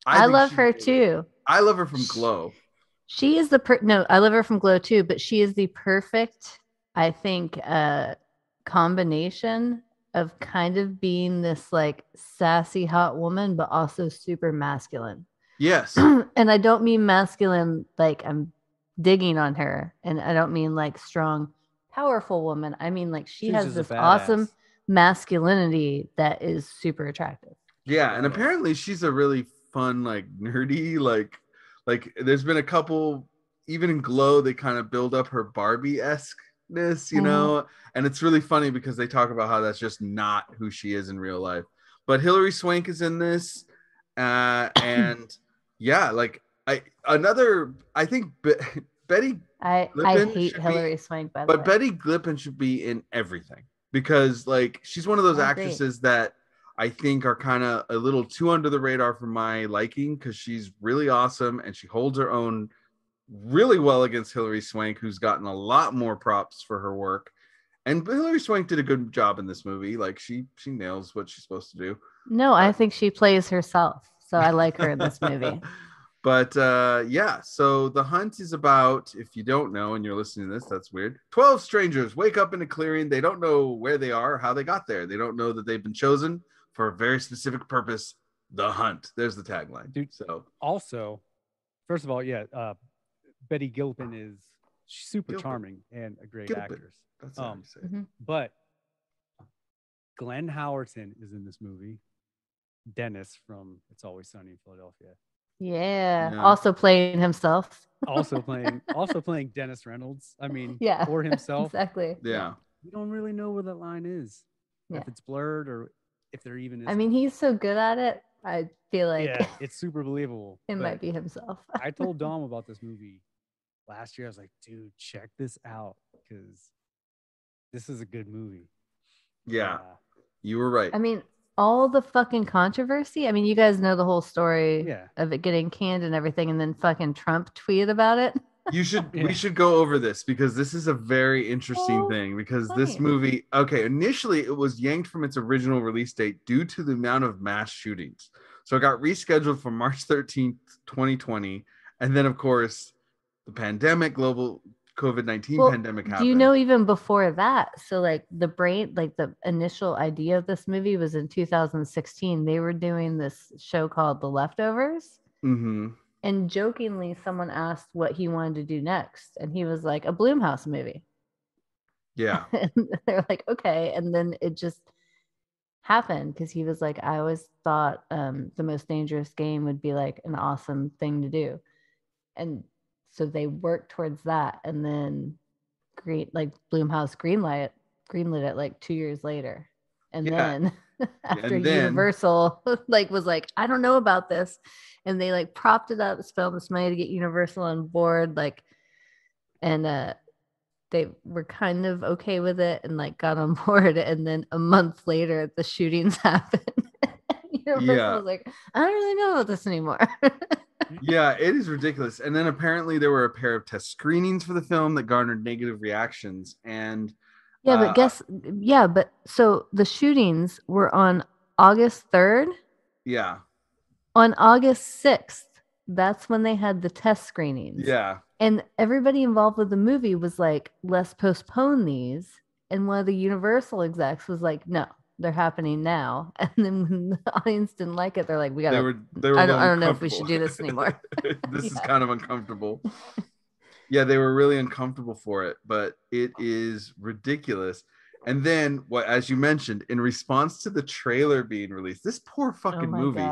I love her too. I love her from Glow. She is I love her from Glow too, but she is the perfect, I think, combination of kind of being this like sassy hot woman, but also super masculine. Yes. And I don't mean masculine like I'm digging on her, and I don't mean like strong, powerful woman. I mean like she has this awesome masculinity that is super attractive. Yeah, and apparently she's a really fun, like nerdy, like there's been a couple, even in Glow, they kind of build up her Barbie-esqueness, and it's really funny because they talk about how that's just not who she is in real life. But Hilary Swank is in this, and yeah, like I think Betty. I hate Hilary Swank, by the way. But Betty Gilpin should be in everything because like she's one of those actresses that I think are kind of a little too under the radar for my liking because she's really awesome and she holds her own really well against Hilary Swank, who's gotten a lot more props for her work. And Hilary Swank did a good job in this movie. Like she nails what she's supposed to do. No, I think she plays herself. So I like her in this movie. But so The Hunt is about, if you don't know and you're listening to this, that's weird. 12 strangers wake up in a clearing. They don't know where they are, how they got there. They don't know that they've been chosen for a very specific purpose. The Hunt. There's the tagline. Dude, so also, first of all, Betty Gilpin is super charming and a great actress. That's how you say it. But Glenn Howerton is in this movie. Dennis from It's Always Sunny in Philadelphia. Yeah. Also playing himself. also playing Dennis Reynolds. I mean, or himself. Exactly. Yeah. We don't really know where that line is. If it's blurred or if there even is. I mean, he's so good at it. I feel like it's super believable. It might be himself. I told Dom about this movie last year. I was like, dude, check this out because this is a good movie. Yeah. You were right. I mean, all the fucking controversy. I mean, you guys know the whole story of it getting canned and everything, and then fucking Trump tweeted about it. We should go over this because this is a very interesting thing because this movie, initially it was yanked from its original release date due to the amount of mass shootings. So it got rescheduled for March 13th, 2020. And then of course the pandemic, global COVID-19 pandemic happened. Do you know even before that? So like the initial idea of this movie was in 2016. They were doing this show called The Leftovers. Mm-hmm. And jokingly, someone asked what he wanted to do next, and he was like, a Blumhouse movie. Yeah. And they're like, okay. And then it just happened because he was like, I always thought the Most Dangerous Game would be like an awesome thing to do. And so they worked towards that, and then Blumhouse greenlit it like 2 years later. And Yeah. then after And then- Universal was like, I don't know about this. And they like propped it up, spent this money to get Universal on board, and they were kind of okay with it and like got on board. And then a month later, the shootings happened. Universal was like, I don't really know about this anymore. Yeah, it is ridiculous. And then apparently there were a pair of test screenings for the film that garnered negative reactions. And but so the shootings were on August 3rd. yeah. On August 6th, that's when they had the test screenings. Yeah. And everybody involved with the movie was like, let's postpone these. And one of the Universal execs was like, no, they're happening now. And then when the audience didn't like it, they're like, we got to, I don't know if we should do this anymore. This is kind of uncomfortable. Yeah, they were really uncomfortable for it, but it is ridiculous. And then, as you mentioned, in response to the trailer being released, this poor fucking movie,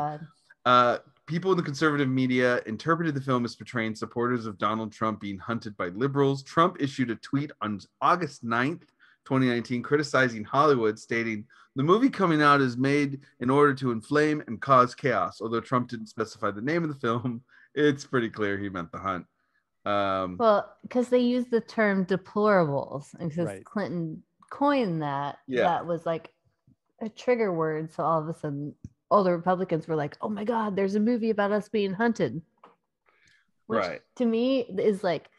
people in the conservative media interpreted the film as portraying supporters of Donald Trump being hunted by liberals. Trump issued a tweet on August 9th, 2019, criticizing Hollywood, stating, the movie coming out is made in order to inflame and cause chaos. Although Trump didn't specify the name of the film, it's pretty clear he meant The Hunt. Well, because they used the term deplorables, and because Clinton coined that, that was like a trigger word. So all of a sudden, all the Republicans were like, oh my God, there's a movie about us being hunted. Which to me is like,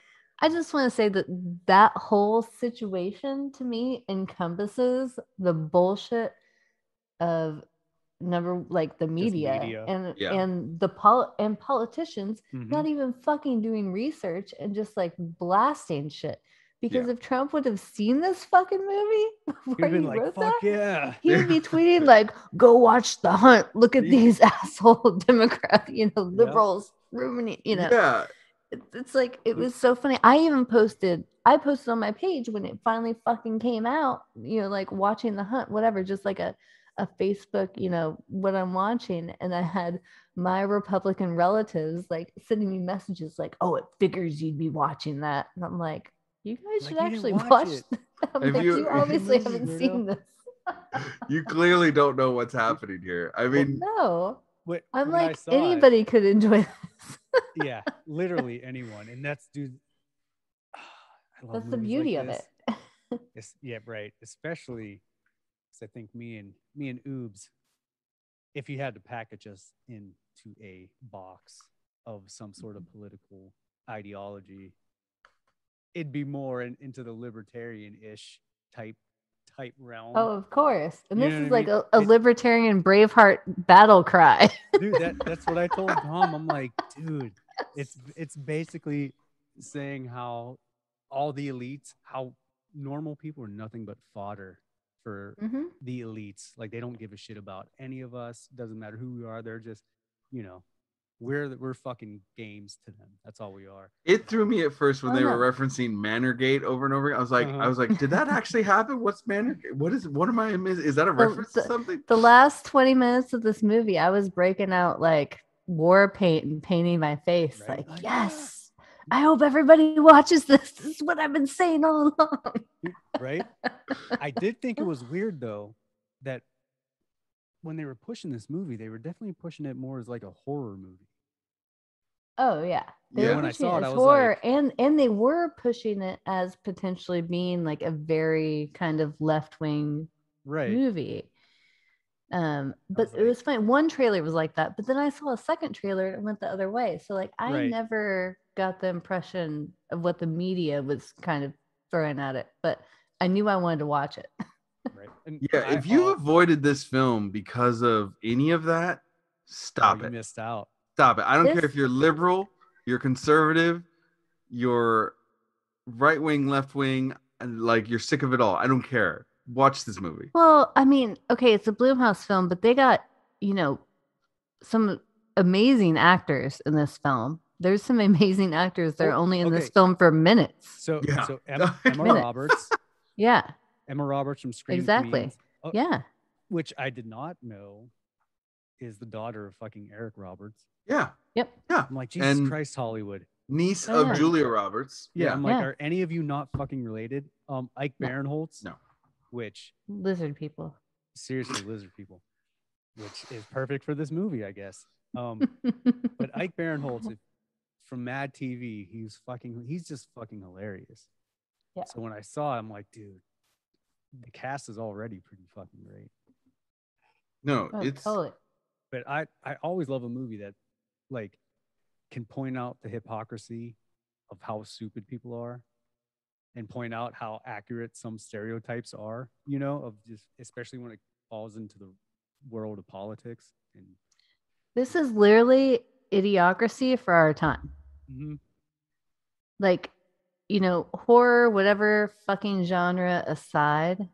I just want to say that whole situation to me encompasses the bullshit of the media. And politicians not even fucking doing research and just like blasting shit. Because if Trump would have seen this fucking movie before he wrote that, he would be tweeting like, go watch The Hunt. Look at these asshole Democrat, liberals ruining, It's like, it was so funny. I posted on my page when it finally fucking came out, like watching The Hunt, whatever, just like a Facebook, what I'm watching. And I had my Republican relatives like sending me messages like, oh, it figures you'd be watching that. And I'm like, you guys should actually watch it. You obviously haven't seen this. You clearly don't know what's happening here. I mean, no. I'm like, anybody could enjoy this. Yeah, literally anyone. And that's, dude, that's the beauty of it. Yeah, right. Especially because I think me and Oobs, if you had to package us into a box of some sort of political ideology, it'd be more into the libertarian-ish type realm. Oh, of course. And this is like a libertarian Braveheart battle cry. Dude, that's what I told Tom. I'm like, dude, it's basically saying how all the elites, how normal people are nothing but fodder for the elites. Like, they don't give a shit about any of us. Doesn't matter who we are. They're just, we're fucking games to them. That's all we are. It threw me at first when they were referencing MANORGATE over and over again. I was like, did that actually happen? What's MANORGATE? What am I missing? Is that a reference to something? The last 20 minutes of this movie, I was breaking out like war paint and painting my face. Like, yes, I hope everybody watches this. This is what I've been saying all along. Right? I did think it was weird though that when they were pushing this movie, they were definitely pushing it more as like a horror movie. Oh yeah, when I saw it, I was horror, like, and they were pushing it as potentially being like a very kind of left-wing movie. But it was funny. One trailer was like that, but then I saw a second trailer and it went the other way. So like I never got the impression of what the media was kind of throwing at it, but I knew I wanted to watch it. Right. And yeah, if you avoided this film because of any of that, stop it. You missed out. Stop it. I don't care if you're liberal, you're conservative, you're right wing, left wing, and like you're sick of it all. I don't care. Watch this movie. Well, I mean, okay, it's a Blumhouse film, but they got, some amazing actors in this film. There's some amazing actors. They're Oh, only in this okay. film for minutes. So Yeah. so Emma Minutes. Roberts, Yeah, Emma Roberts from Scream exactly. Queens, Yeah. which I did not know is the daughter of fucking Eric Roberts. Yeah. Yep. Yeah. I'm like, Jesus And Christ, Hollywood. niece Oh, of yeah. Julia Roberts. Yeah, I'm like, Yeah. are any of you not fucking related? Ike No. Barinholtz, No. which Lizard people. seriously, lizard people, which is perfect for this movie, I guess. But Ike Barinholtz from Mad TV, he's just fucking hilarious. Yeah. So when I saw him, I'm like, dude, the cast is already pretty fucking great. No, Oh, it's totally. But I always love a movie that like can point out the hypocrisy of how stupid people are and point out how accurate some stereotypes are, of just, especially when it falls into the world of politics. And This is literally idiocracy for our time. Like, horror, whatever fucking genre aside,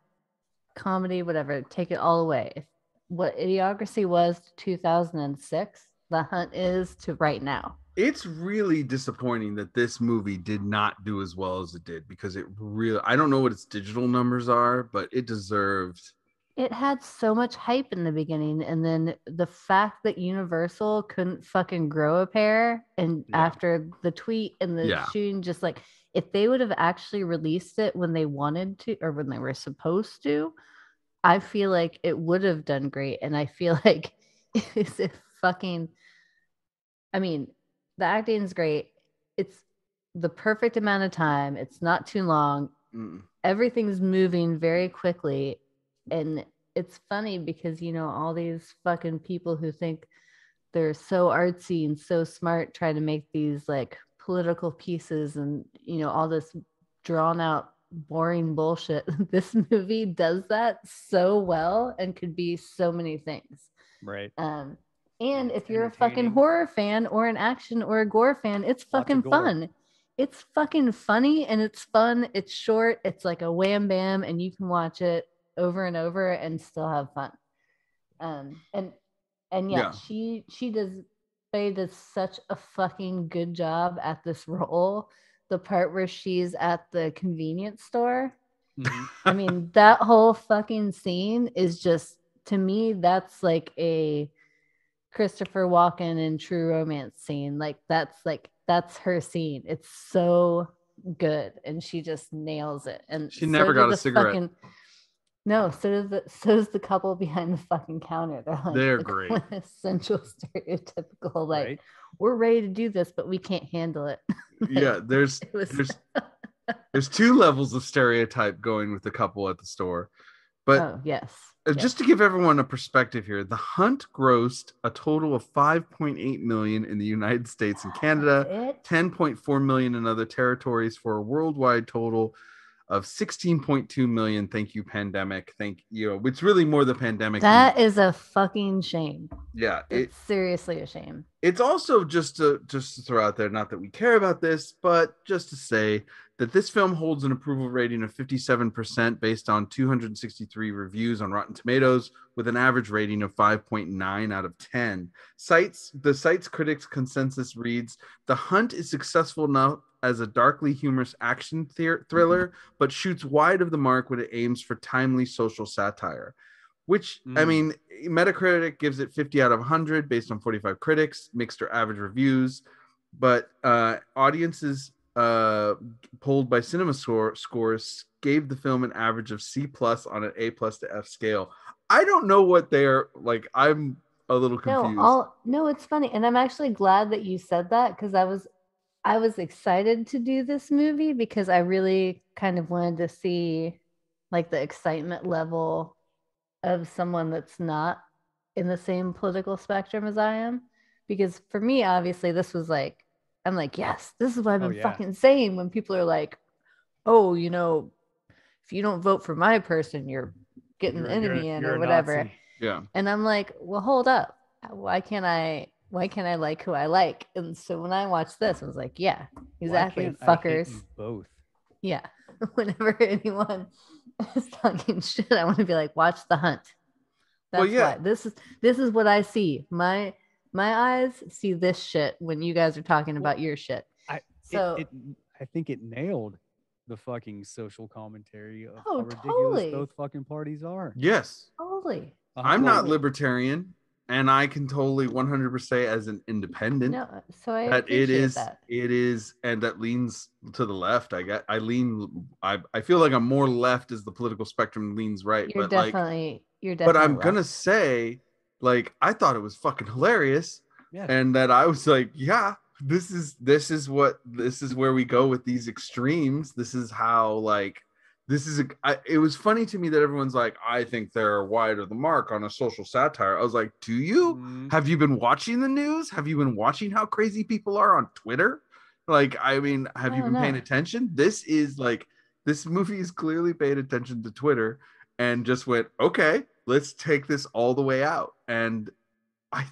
comedy, whatever, take it all away. If what idiocracy was to 2006, The Hunt is to right now. it's really disappointing that this movie did not do as well as it did, because it really, I don't know what its digital numbers are, but it deserved. It had so much hype in the beginning, and then the fact that Universal couldn't fucking grow a pair, and after the tweet and the shooting, just like, if they would have actually released it when they wanted to or when they were supposed to, I feel like it would have done great. And I feel like it's a fucking, I mean, the acting's great. It's the perfect amount of time. It's not too long. Everything's moving very quickly. And it's funny because, all these fucking people who think they're so artsy and so smart try to make these like political pieces and, all this drawn out, boring bullshit. This movie does that so well and could be so many things. Right. And if you're a fucking horror fan or an action or a gore fan, it's fucking fun. It's fucking funny and it's fun. It's short. It's like a wham bam, and you can watch it over and over and still have fun. And yeah, she does. Faye does such a fucking good job at this role. The part where she's at the convenience store. I mean, that whole fucking scene is just, to me, that's like a Christopher Walken in True Romance scene. Like that's her scene. It's so good, and she just nails it. And she never got a cigarette. No, so does the couple behind the fucking counter. They're great. Essential stereotypical, like, right? We're ready to do this, but we can't handle it. Yeah, there's two levels of stereotype going with the couple at the store. But just to give everyone a perspective here, The Hunt grossed a total of $5.8 million in the United States and Canada, $10.4 million in other territories, for a worldwide total of $16.2 million. Thank you, pandemic. Thank you. It's really more the pandemic. That is a fucking shame. Yeah, it's seriously a shame. It's also just to throw out there, not that we care about this, but just to say that this film holds an approval rating of 57% based on 263 reviews on Rotten Tomatoes, with an average rating of 5.9 out of 10. The site's critics consensus reads, "The Hunt is successful enough as a darkly humorous action thriller, but shoots wide of the mark when it aims for timely social satire." Which, I mean, Metacritic gives it 50 out of 100 based on 45 critics, mixed or average reviews. But audiences polled by Cinema Scores gave the film an average of C+ on an A+ to F scale. I don't know what they're like. I'm a little confused. No, it's funny. And I'm actually glad that you said that, because I was excited to do this movie because I really kind of wanted to see like the excitement level of someone that's not in the same political spectrum as I am. Because for me, obviously, this was like, I'm like, yes, this is what I've been fucking saying when people are like, oh, if you don't vote for my person, you're getting the enemy in or whatever. Nazi. Yeah. And I'm like, well, hold up. Why can't I like who I like? And so when I watched this, I was like, yeah, exactly, fuckers. Both. Yeah. Whenever anyone is talking shit, I want to be like, watch The Hunt. That's why. This is what I see. My My eyes see this shit when you guys are talking about your shit. So I think it nailed the fucking social commentary of Oh, how ridiculous totally. both fucking parties are. Yes. totally. I'm not Totally. libertarian, and I can totally 100% say as an independent No, so I that appreciate that. it is, and that leans to the left. I feel like I'm more left as the political spectrum leans right, You're but like, definitely but I'm gonna left. say, like, I thought it was fucking hilarious, Yeah. and that I was like, yeah, this is where we go with these extremes. This is how, like, it was funny to me that everyone's like, I think they're wide of the mark on a social satire. I was like, do you? Have you been watching the news? Have you been watching how crazy people are on Twitter? Like, I mean, have you been paying attention? This movie is clearly paid attention to Twitter and just went, okay, let's take this all the way out. And I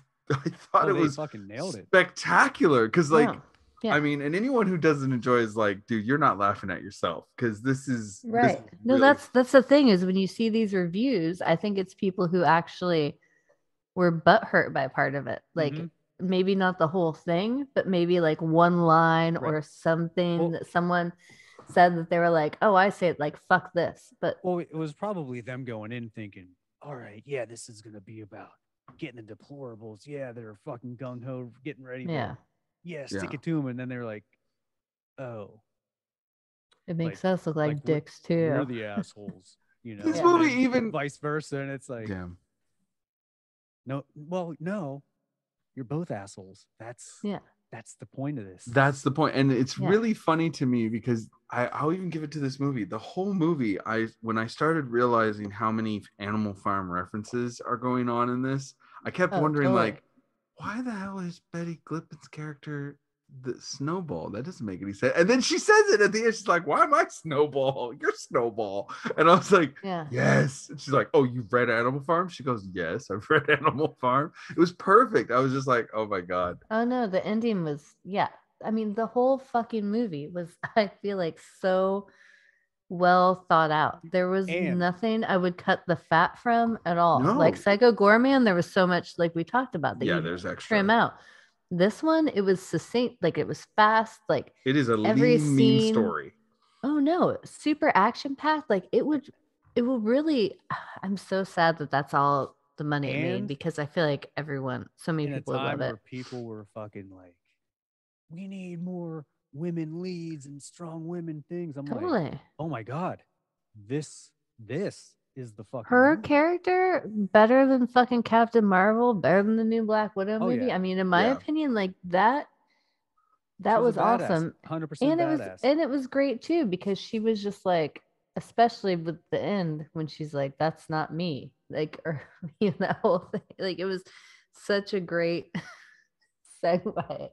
thought it was fucking nailed it. Spectacular. Because, like, Yeah. I mean, and anyone who doesn't enjoy is like, dude, you're not laughing at yourself, because this is right. This is No, really... that's the thing, is when you see these reviews, I think it's people who actually were butthurt by part of it. Like, maybe not the whole thing, but maybe like one line or something that someone said that they were like, oh, I say it like, fuck this. But it was probably them going in thinking, all right, yeah, this is gonna be about getting the deplorables. Yeah, they're fucking gung-ho, getting ready to stick it to them. And then they're like, oh, it makes us look like dicks too. We're the assholes, you know. This movie even vice versa, and it's like, no, you're both assholes. That's the point of this. That's the point. And it's really funny to me because I'll even give it to this movie. The whole movie, when I started realizing how many Animal Farm references are going on in this, I kept wondering, like, why the hell is Betty Glippen's character the Snowball? That doesn't make any sense. And then she says it at the end. She's like, why am I Snowball? You're Snowball. And I was like, yes. And she's like, oh, you've read Animal Farm? She goes, yes, I've read Animal Farm. It was perfect. I was just like, oh my God. Oh no, the ending was, I mean, the whole fucking movie was, I feel like, so well thought out. There was nothing I would cut the fat from at all. No. Like Psycho Goreman, there was so much, like we talked about, that there's extra. trim out. This one, it was succinct, like it was fast, like it is a every lean, scene, mean story. Oh no, super action packed. Like it will really. I'm so sad that that's all the money it made, because I feel like so many people love it. Where people were fucking like, we need more women leads and strong women things. I'm like, oh my God, this is the fucking her movie. Character better than fucking Captain Marvel, better than the new Black Widow movie. I mean, in my opinion, like that was awesome. 100% badass. It was great too, because she was just like, especially with the end when she's like, that's not me, like, or that whole thing, like it was such a great segue.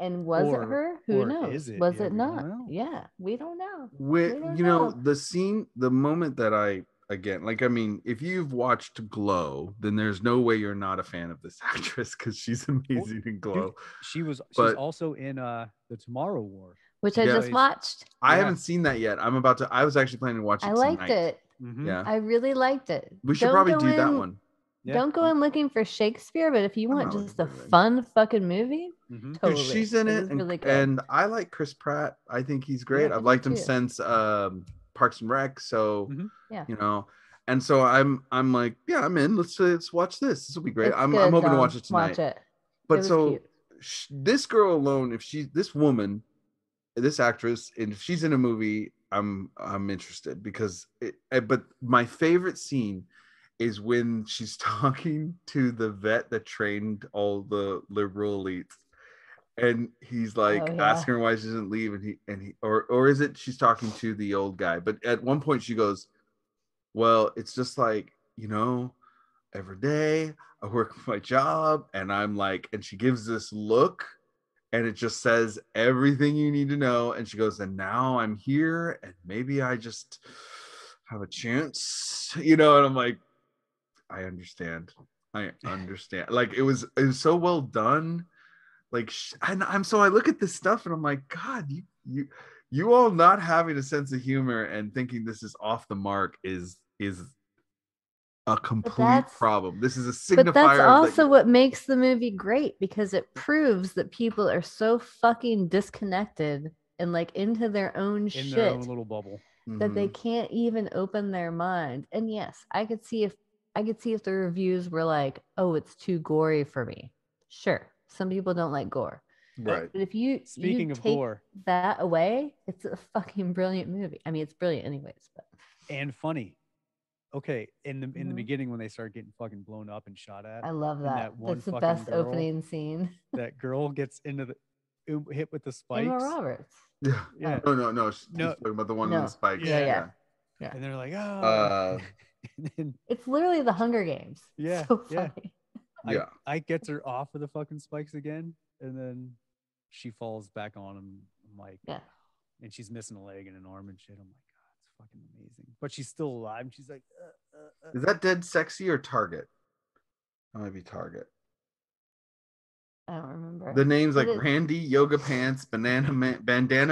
And was it her? Who knows? Was it not? Yeah, we don't know. The scene, the moment that again, like, I mean, if you've watched Glow, then there's no way you're not a fan of this actress, because she's amazing in Glow. She's also in the Tomorrow War, which I just watched. I haven't seen that yet. I was actually planning to watch it tonight. I liked it. Yeah, I really liked it. We should probably do that one. Don't go in looking for Shakespeare, but if you want just a fun fucking movie, totally. Dude, she's in it, really and I like Chris Pratt. I think he's great. I've liked him since Parks and Rec. So you know, and so I'm like, I'm in. Let's watch this. This will be great. I'm hoping to watch it tonight. Watch it. But so this girl alone, this actress, and if she's in a movie, I'm interested, because but my favorite scene is when she's talking to the vet that trained all the liberal elites, and he's like asking her why she doesn't leave, and he or is it she's talking to the old guy? But at one point she goes, well, it's just like, every day I work my job, and I'm like, and she gives this look, and it just says everything you need to know, and she goes, and now I'm here, and maybe I just have a chance, and I'm like, I understand. Like, it was so well done. Like, and I look at this stuff and I'm like, God, you all not having a sense of humor and thinking this is off the mark is a complete that's- problem. This is a But that's signifier. also what makes the movie great, because it proves that people are so fucking disconnected and like into their own in shit their own little bubble. that they can't even open their mind. And yes, I could see if the reviews were like, "Oh, it's too gory for me." Sure, some people don't like gore. right. But if you Speaking you of take gore. that away, it's a fucking brilliant movie. I mean, it's brilliant anyways, but And funny. Okay, in the Mhm. beginning when they start getting fucking blown up and shot at, I love and that. that one That's the fucking best girl- opening scene. that girl gets into the hit with the spikes. Emma Roberts. Yeah. Yeah. No. She's No. talking about the one in No. the spikes. Yeah. And they're like, oh. And then It's literally the Hunger Games. Yeah, So yeah. funny. Yeah. Ike gets her off of the fucking spikes again, and then she falls back on him. I'm like, Yeah. and she's missing a leg and an arm and shit. I'm like, God, it's fucking amazing. But she's still alive. And she's like, Is that Dead Sexy or Target? That might be Target. I don't remember. The names But like Randy, Yoga Pants, Bandana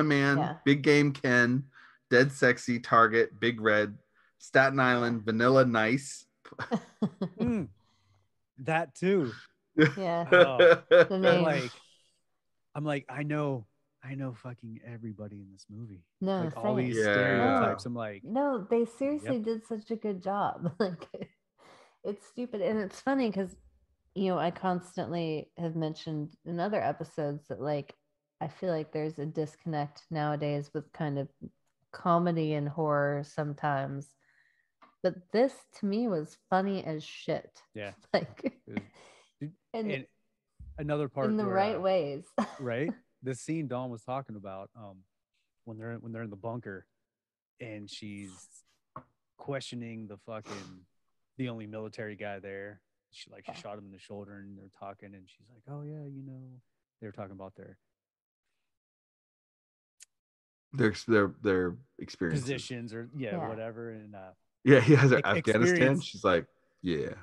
Man, Yeah. Big Game Ken, Dead Sexy, Target, Big Red, Staten Island, Vanilla Nice. Mm, that too. Yeah. Oh, The name. I'm like, I know fucking everybody in this movie. No, Like all same. these Yeah. stereotypes. I'm like, No, they seriously Yep. did such a good job. Like, it's stupid. And it's funny because, I constantly have mentioned in other episodes that, like, I feel like there's a disconnect nowadays with kind of comedy and horror sometimes. But this, to me, was funny as shit. yeah. Like, And and another part in the where, right ways. right? The scene Dawn was talking about, when they're in the bunker, and she's questioning the only military guy there. She shot him in the shoulder, and they're talking, and she's like, "Oh yeah, they were talking about their their experiences. positions or Yeah. whatever." And Yeah, he has Ex- Afghanistan. experience. She's like, yeah.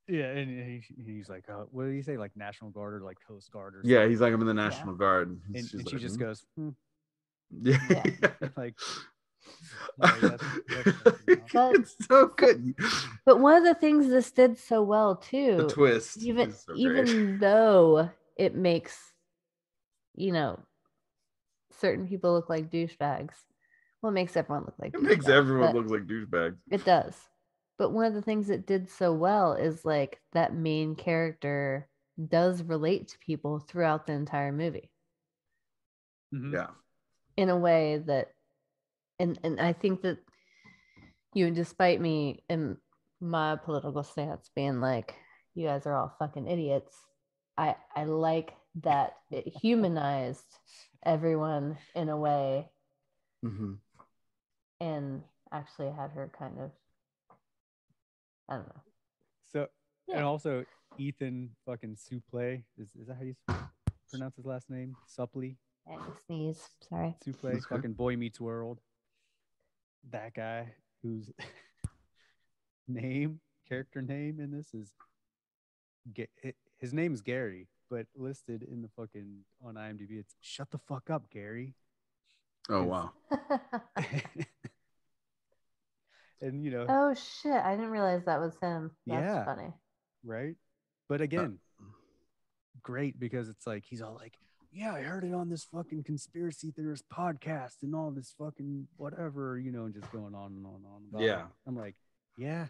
yeah, and he's like, what do you say, like National Guard or like Coast Guard or Yeah, something? he's like, I'm in the National Guard. And and she's she like, just "Hmm." goes, Yeah. like, that's But- It's so good. But one of the things this did so well too, The twist. even is so great. even though it makes certain people look like douchebags. Well, it makes everyone look like It makes douchebags, everyone but look like douchebags. it does. But one of the things it did so well is like that main character does relate to people throughout the entire movie Mhm. Yeah. in a way that and I think that despite me and my political stance being like, you guys are all fucking idiots, I like that it humanized everyone in a way hmm and actually had her kind of, I don't know. So, Yeah. and also Ethan fucking Suplee, is that how you pronounce his last name? Suplee? I had to sneeze. Sorry. Suplee, That's good. fucking Boy Meets World. That guy whose character name in this is, his name is Gary, but listed in the fucking, on IMDb, it's shut the fuck up, Gary. Oh, wow. And, Oh shit! I didn't realize that was him. That's Yeah. funny. right? But again, great, because it's like, he's all like, yeah, I heard it on this fucking conspiracy theorist podcast and all this fucking whatever, and just going on and on and on about Yeah. it. I'm like, yeah,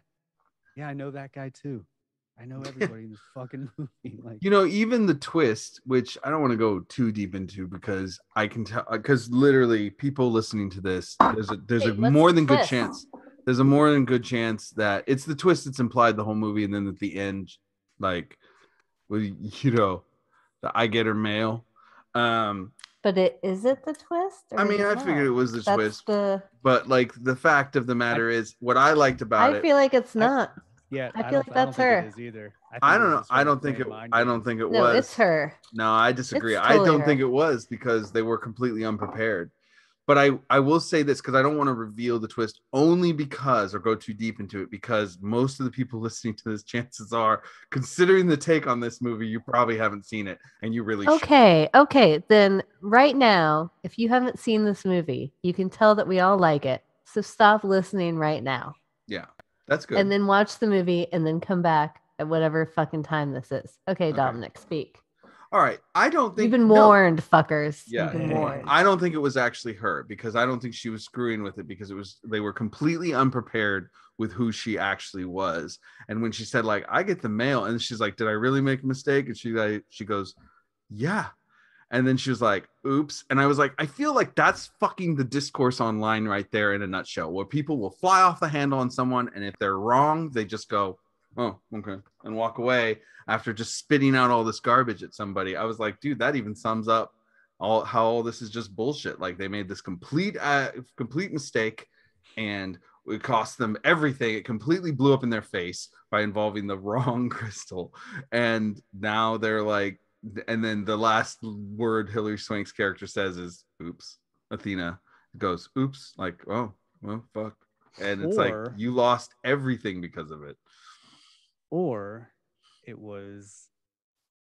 I know that guy too. I know everybody in this fucking movie. Like, Even the twist, which I don't want to go too deep into because I can tell, because literally people listening to this, there's Hey, a what's more the than good twist? chance. There's a more than good chance that it's the twist that's implied the whole movie, and then at the end, like, with the I get her mail. But is it the twist? Or I is mean, it I not? figured it was the That's twist, the. but like the fact of the matter is, what I liked about I it. feel like it's not. yeah, I I feel don't, like I don't that's think her. it is either. I think don't it know. was I just don't think playing it. mind I don't games. think it No, was. it's her. No, I disagree. It's I totally don't her. think it was because they were completely unprepared. But I will say this because I don't want to reveal the twist only because, or go too deep into it, because most of the people listening to this, chances are, considering the take on this movie, you probably haven't seen it, and you really should. Okay. Then right now, if you haven't seen this movie, you can tell that we all like it. So stop listening right now. Yeah. That's good. and then watch the movie and then come back at whatever fucking time this is. Okay, Dominic, speak. All right. I don't think You've been no. warned, fuckers. Yeah. You've been warned. I don't think it was actually her, because I don't think she was screwing with it, because they were completely unprepared with who she actually was. And when she said, like, I get the mail, and she's like, did I really make a mistake? And she goes, yeah. And then she was like, oops. And I was like, I feel like that's fucking the discourse online right there in a nutshell, where people will fly off the handle on someone, and if they're wrong, they just go, oh, okay, and walk away after just spitting out all this garbage at somebody. I was like, dude, that even sums up how all this is just bullshit. Like, they made this complete mistake, and it cost them everything. It completely blew up in their face by involving the wrong crystal. And now they're like, and then the last word Hilary Swank's character says is, oops. Athena goes, oops, like, oh, well, fuck. And it's like, you lost everything because of it. Or it was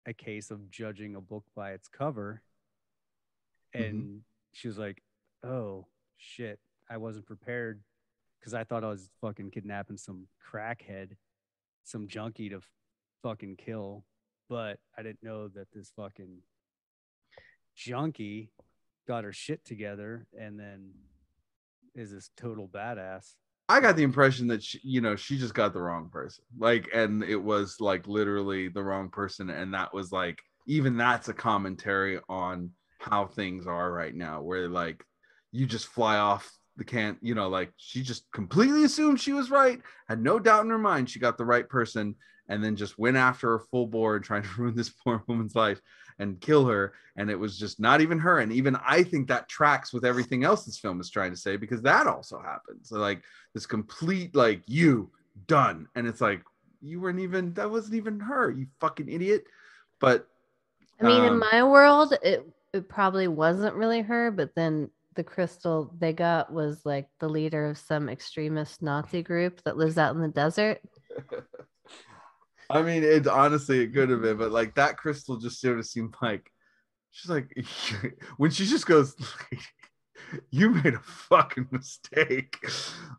a case of judging a book by its cover. And she was like, oh, shit, I wasn't prepared, because I thought I was fucking kidnapping some crackhead, some junkie to fucking kill. But I didn't know that this fucking junkie got her shit together and then is this total badass. I got the impression that she just got the wrong person. Like, and it was like literally the wrong person. And that was like, even that's a commentary on how things are right now, where like you just fly off the can, like she just completely assumed she was right, had no doubt in her mind she got the right person, and then just went after her full bore, trying to ruin this poor woman's life and kill her. And it was just not even her. And even I think that tracks with everything else this film is trying to say, because that also happened. So like this complete, like, you done. And it's like, that wasn't even her, you fucking idiot. But I mean, in my world, it probably wasn't really her, but then the crystal they got was like the leader of some extremist Nazi group that lives out in the desert. I mean, it honestly, it could have been, but like that crystal just sort of seemed like, she's like, when she just goes, you made a fucking mistake,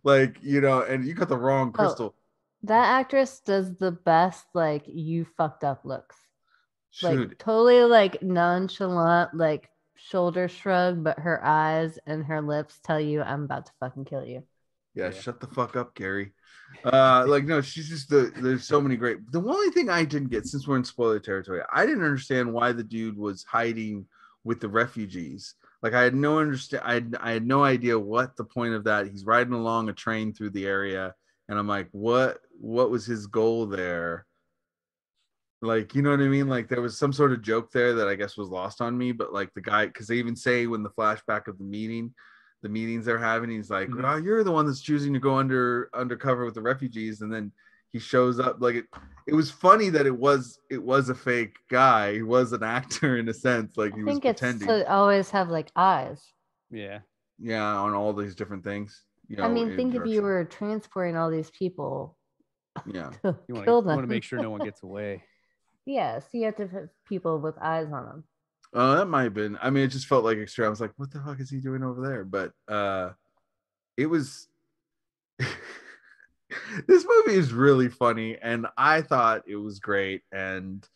like, and you got the wrong crystal. That actress does the best, like, you fucked up looks. Shoot. Like totally like nonchalant, like shoulder shrug, but her eyes and her lips tell you, I'm about to fucking kill you. Yeah, shut the fuck up, Gary. Like, no, she's just there's so many great. The only thing I didn't get, since we're in spoiler territory, I didn't understand why the dude was hiding with the refugees. Like, I had no idea what the point of that. He's riding along a train through the area, and I'm like, what was his goal there? Like, you know what I mean? Like, there was some sort of joke there that I guess was lost on me, but like the guy, because they even say when the flashback of the meetings they're having, he's like, oh, you're the one that's choosing to go undercover with the refugees, and then he shows up. Like, it was funny that it was a fake guy. He was an actor in a sense, like he was pretending. It's to always have like eyes. Yeah, on all these different things. I mean, think if you were transporting all these people. Yeah, you want to make sure no one gets away. Yeah, so you have to put people with eyes on them. That might have been. I mean, it just felt like extreme. I was like, what the fuck is he doing over there? But it was. This movie is really funny, and I thought it was great. And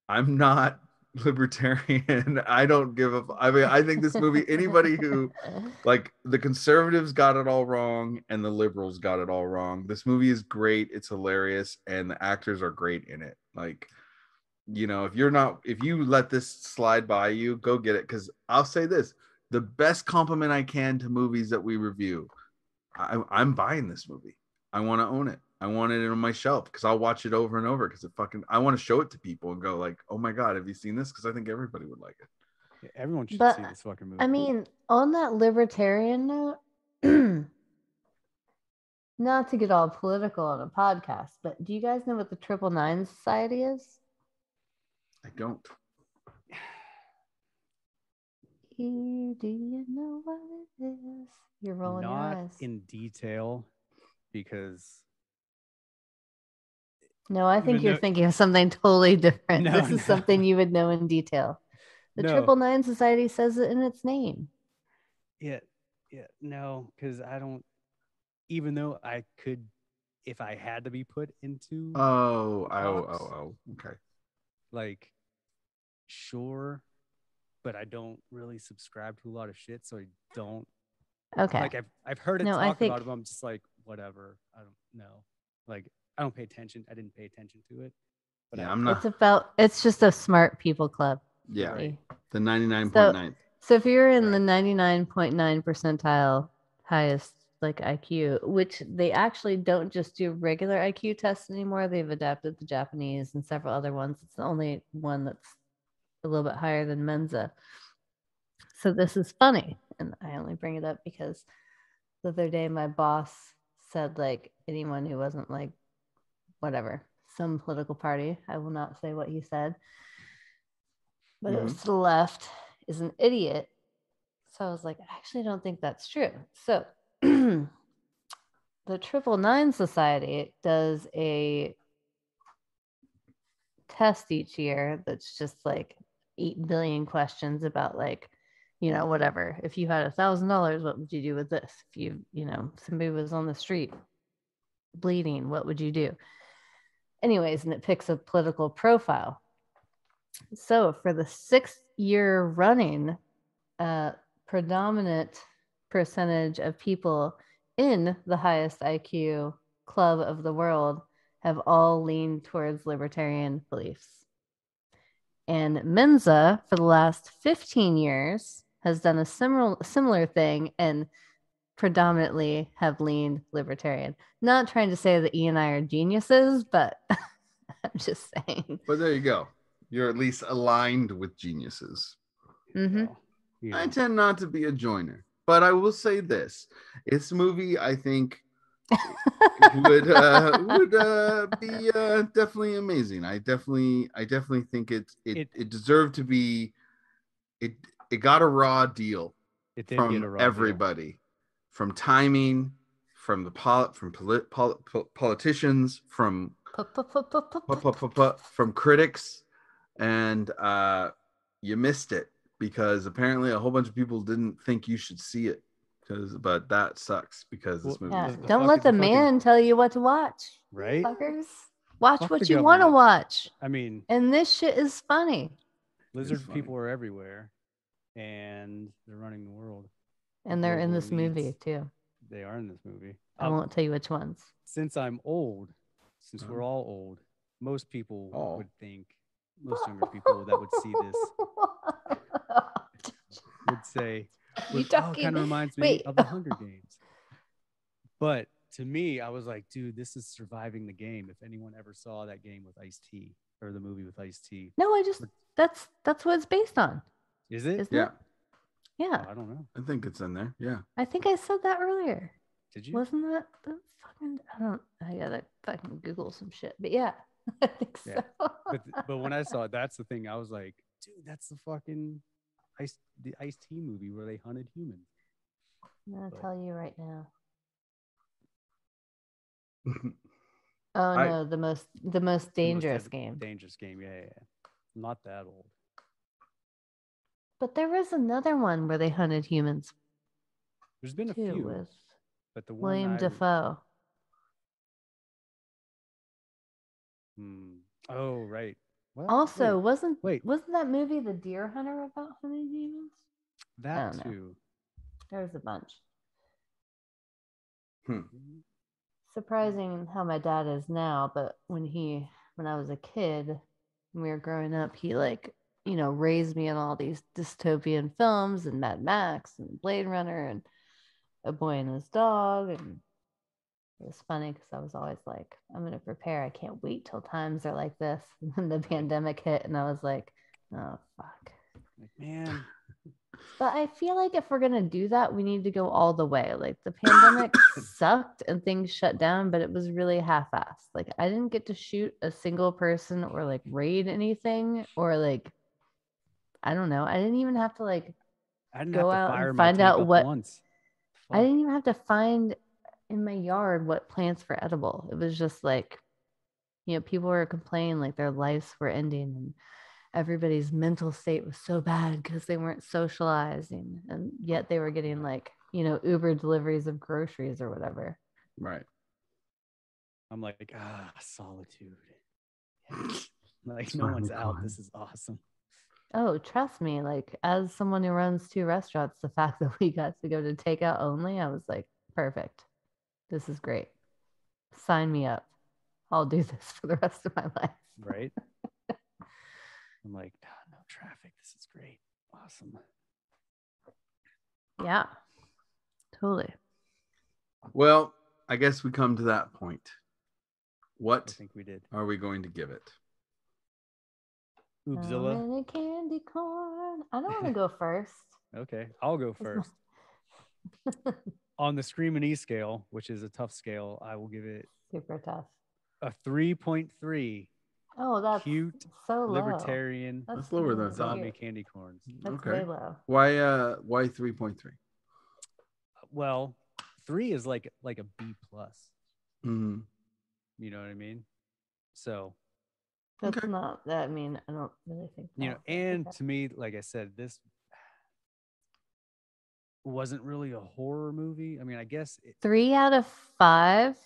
I'm not libertarian. I don't give a. I mean, I think this movie. Anybody who, like, the conservatives got it all wrong, and the liberals got it all wrong. This movie is great. It's hilarious, and the actors are great in it. Like, if you let this slide by you, go get it. Because I'll say this, the best compliment I can to movies that we review, I'm buying this movie. I want to own it. I want it on my shelf, because I'll watch it over and over, because I want to show it to people and go like, oh my God, have you seen this? Because I think everybody would like it. Yeah, everyone should see this fucking movie. I mean, on that libertarian note, not to get all political on a podcast, but do you guys know what the 999 Society is? I don't. Do you know what it is? You're rolling your eyes. Not in detail, because. No, I think you're thinking of something totally different. This is something you would know in detail. The 999 Society says it in its name. Yeah, no, because I don't. Even though I could if I had to be put into Okay. like, sure, but I don't really subscribe to a lot of shit, so I don't Okay. like. I've heard it No, I talked think- about it, but I'm just like, whatever. I don't know. Like, I don't pay attention. I didn't pay attention to it. But Yeah, I- I'm not. It's just a smart people club. Yeah, Right. the 99.9. So if you're in Right. the 99.9 percentile highest like IQ, which they actually don't just do regular IQ tests anymore, they've adapted the Japanese and several other ones. It's the only one that's a little bit higher than Mensa. So this is funny, and I only bring it up because the other day my boss said like anyone who wasn't like whatever, some political party, I will not say what he said, but it was to the left, is an idiot. So I was like, I actually don't think that's true. So the 999 Society does a test each year that's just like 8 billion questions about like, whatever. If you had $1,000, what would you do with this? If somebody was on the street bleeding, what would you do? Anyways, and it picks a political profile. So for the 6th year running, predominant percentage of people in the highest IQ club of the world have all leaned towards libertarian beliefs. And Mensa, for the last 15 years, has done a similar thing and predominantly have leaned libertarian. Not trying to say that E and I are geniuses, but I'm just saying. But there you go. You're at least aligned with geniuses. Mm-hmm. Well, you I know, tend not to be a joiner, but I will say this: this movie, I think, would be definitely amazing. I definitely think it deserved to be. It got a raw deal it did get a from raw deal. everybody, from timing, from the politicians, from critics, and you missed it because apparently a whole bunch of people didn't think you should see it. But that sucks because this movie. Yeah, is the don't let the fucking- man tell you what to watch, Right? fuckers. Watch Fuck what the you want to government. watch. I mean, And this shit is funny. lizard funny. people are everywhere, and they're running the world. And they're in Global this movie elites. too. They are in this movie. I won't tell you which ones. Since I'm old, since we're all old, most people All. would think, most younger people that would see this would say, You kind talking- of reminds me wait. of the Hunger Games. But to me, I was like, dude, this is surviving the game. If anyone ever saw that game with Ice-T or the movie with Ice-T, No, that's what it's based on. is it? Isn't Yeah, it? Yeah. Oh, I don't know. I think it's in there. Yeah. I think I said that earlier. Did you? Wasn't that the fucking I gotta fucking Google some shit. But yeah, I think Yeah. so. But when I saw it, that's the thing. I was like, dude, that's the fucking the Ice-T movie where they hunted humans. I'm gonna but- tell you right now. I- Oh no, the most dangerous most game. Dangerous game. Yeah. Not that old. But there was another one where they hunted humans There's been a too few, with but the one William Dafoe. Oh, right. Well, Also, wait. wasn't that movie The Deer Hunter about hunting humans? that don't know. too. There was a bunch. Hmm. Surprising how my dad is now, but when I was a kid, when we were growing up, he raised me on all these dystopian films and Mad Max and Blade Runner and A Boy and His Dog. And it was funny because I was always like, I'm going to prepare. I can't wait till times are like this. And then the pandemic hit and I was like, oh, fuck. Like, man, But I feel like if we're going to do that, we need to go all the way. Like the pandemic sucked and things shut down, but it was really half-assed. Like I didn't get to shoot a single person or like raid anything or like, I don't know. I didn't even have to like, I didn't go have to out fire and my find tank out up what- once. I didn't even have to find in my yard what plants were edible. It was just like, people were complaining like their lives were ending and everybody's mental state was so bad because they weren't socializing and yet they were getting like Uber deliveries of groceries or whatever. Right. I'm like, solitude. Yes. Like It's no one's finally out. gone. This is awesome. Oh, trust me, like as someone who runs 2 restaurants, the fact that we got to go to takeout only, I was like, perfect. This is great. Sign me up. I'll do this for the rest of my life. Right? I'm like, no traffic. This is great. Awesome. Yeah, totally. Well, I guess we come to that point. I What think we did. are we going to give it? How Oobzilla. many candy corn? I don't want to go first. Okay, I'll go first. On the Screamin E scale, which is a tough scale, I will give it Super tough. a 3.3. Oh, that's Cute, so low. libertarian That's lower than I that's thought. zombie cute. candy corns. That's Okay. way low. Why 3.3? Well, 3 is like a B plus. Mm-hmm. You know what I mean? So, That's Okay. not that. I mean, I don't really think. you know, that, but and okay. to me, like I said, this wasn't really a horror movie. I mean, I guess 3 out of 5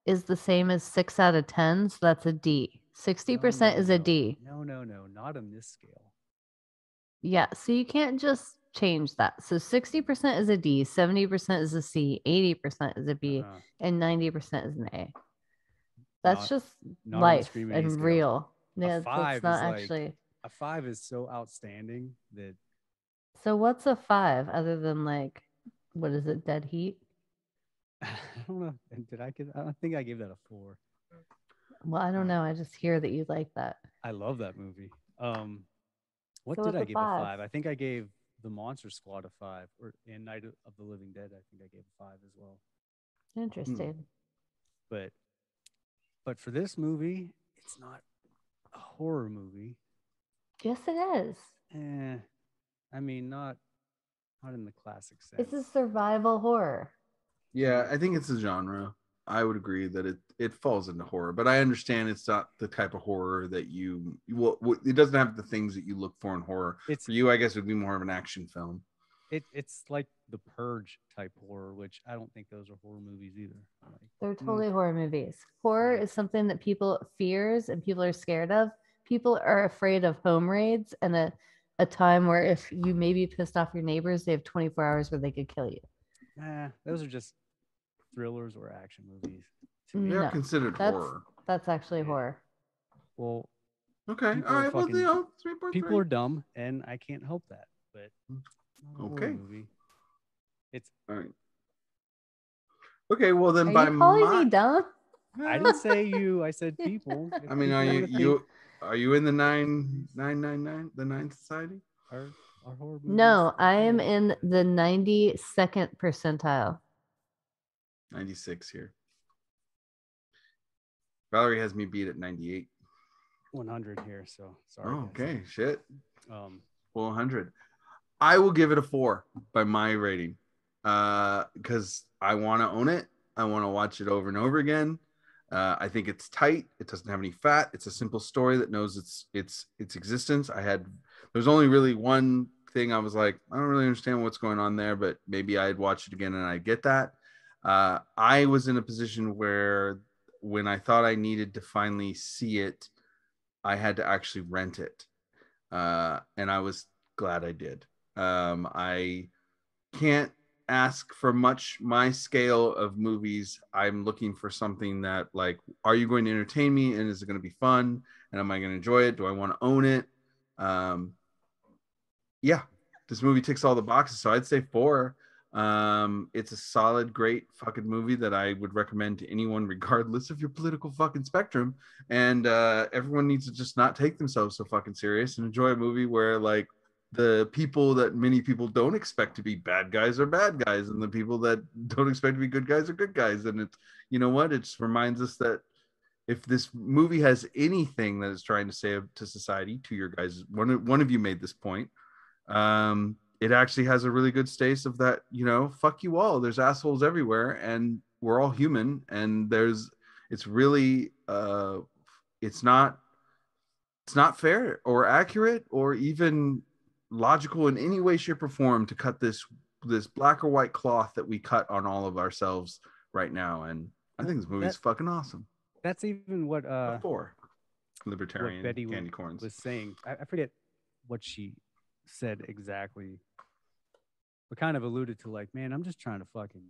is the same as 6 out of 10, so that's a D. 60% is a D. No, not on this scale. Yeah, so you can't just change that. So 60% is a D, 70% is a C, 80% is a B, Uh-uh. and 90% is an A. That's Not- just not on the life Screamin' E and scale. real. A Yeah, 5 that's is not like actually. a 5 is so outstanding that So what's a 5 other than like, what is it, dead heat? I don't know. Did I give? I don't think I gave that a 4. Well, I don't know. I just hear that you like that. I love that movie. What So did what's I a give 5? a 5? I think I gave The Monster Squad a 5, or and Night of the Living Dead. I think I gave a 5 as well. Interesting. But for this movie, it's not a horror movie. Yes, it is. I mean, not in the classic sense. It's a survival horror. Yeah, I think it's a genre. I would agree that it falls into horror, but I understand it's not the type of horror that it doesn't have the things that you look for in horror. It's For you, I guess it would be more of an action film. it's like the Purge type horror, which I don't think those are horror movies either. Like, They're totally horror movies. Horror is something that people fears and people are scared of. People are afraid of home raids and a time where if you maybe pissed off your neighbors, they have 24 hours where they could kill you. those are just thrillers or action movies. to me. They're No, considered that's horror. that's actually horror. Well, Okay, people all are right. Well, fucking- 3.3. people are dumb, and I can't help that. But not a horror Okay. movie. It's All right. Okay, well then Are by you calling my, me dumb? I didn't say you. I said people. I mean, are People you wanna think are you in the 999 the 9 society? Are horror movies? No, I am okay, in but- the 92nd percentile. 96 here. Valerie has me beat at 98. 100 here. So sorry. Oh, guys. okay, shit. Um, Well, 100. I will give it a 4 by my rating. Because I want to own it. I want to watch it over and over again. I think it's tight. It doesn't have any fat. It's a simple story that knows its existence. There's only really one thing I was like, I don't really understand what's going on there, but maybe I'd watch it again and I get that. I was in a position where when I thought I needed to finally see it, I had to actually rent it. And I was glad I did. I can't ask for much. My scale of movies, I'm looking for something that, like, are you going to entertain me and is it going to be fun and am I going to enjoy it? Do I want to own it? Yeah, this movie ticks all the boxes, so I'd say 4. It's a solid, great fucking movie that I would recommend to anyone regardless of your political fucking spectrum. And everyone needs to just not take themselves so fucking serious and enjoy a movie where, like, the people that many people don't expect to be bad guys are bad guys, and the people that don't expect to be good guys are good guys. And it's, you know what, it just reminds us that if this movie has anything that it's trying to say to society, to your guys, one of you made this point, it actually has a really good stace of that, fuck you all, there's assholes everywhere and we're all human, and it's really it's not fair or accurate or even logical in any way, shape, or form to cut this black or white cloth that we cut on all of ourselves right now. And I think this movie is fucking awesome. That's even what Before libertarian Betty candy corns. was saying. I forget what she said exactly, but kind of alluded to like, man, I'm just trying to fucking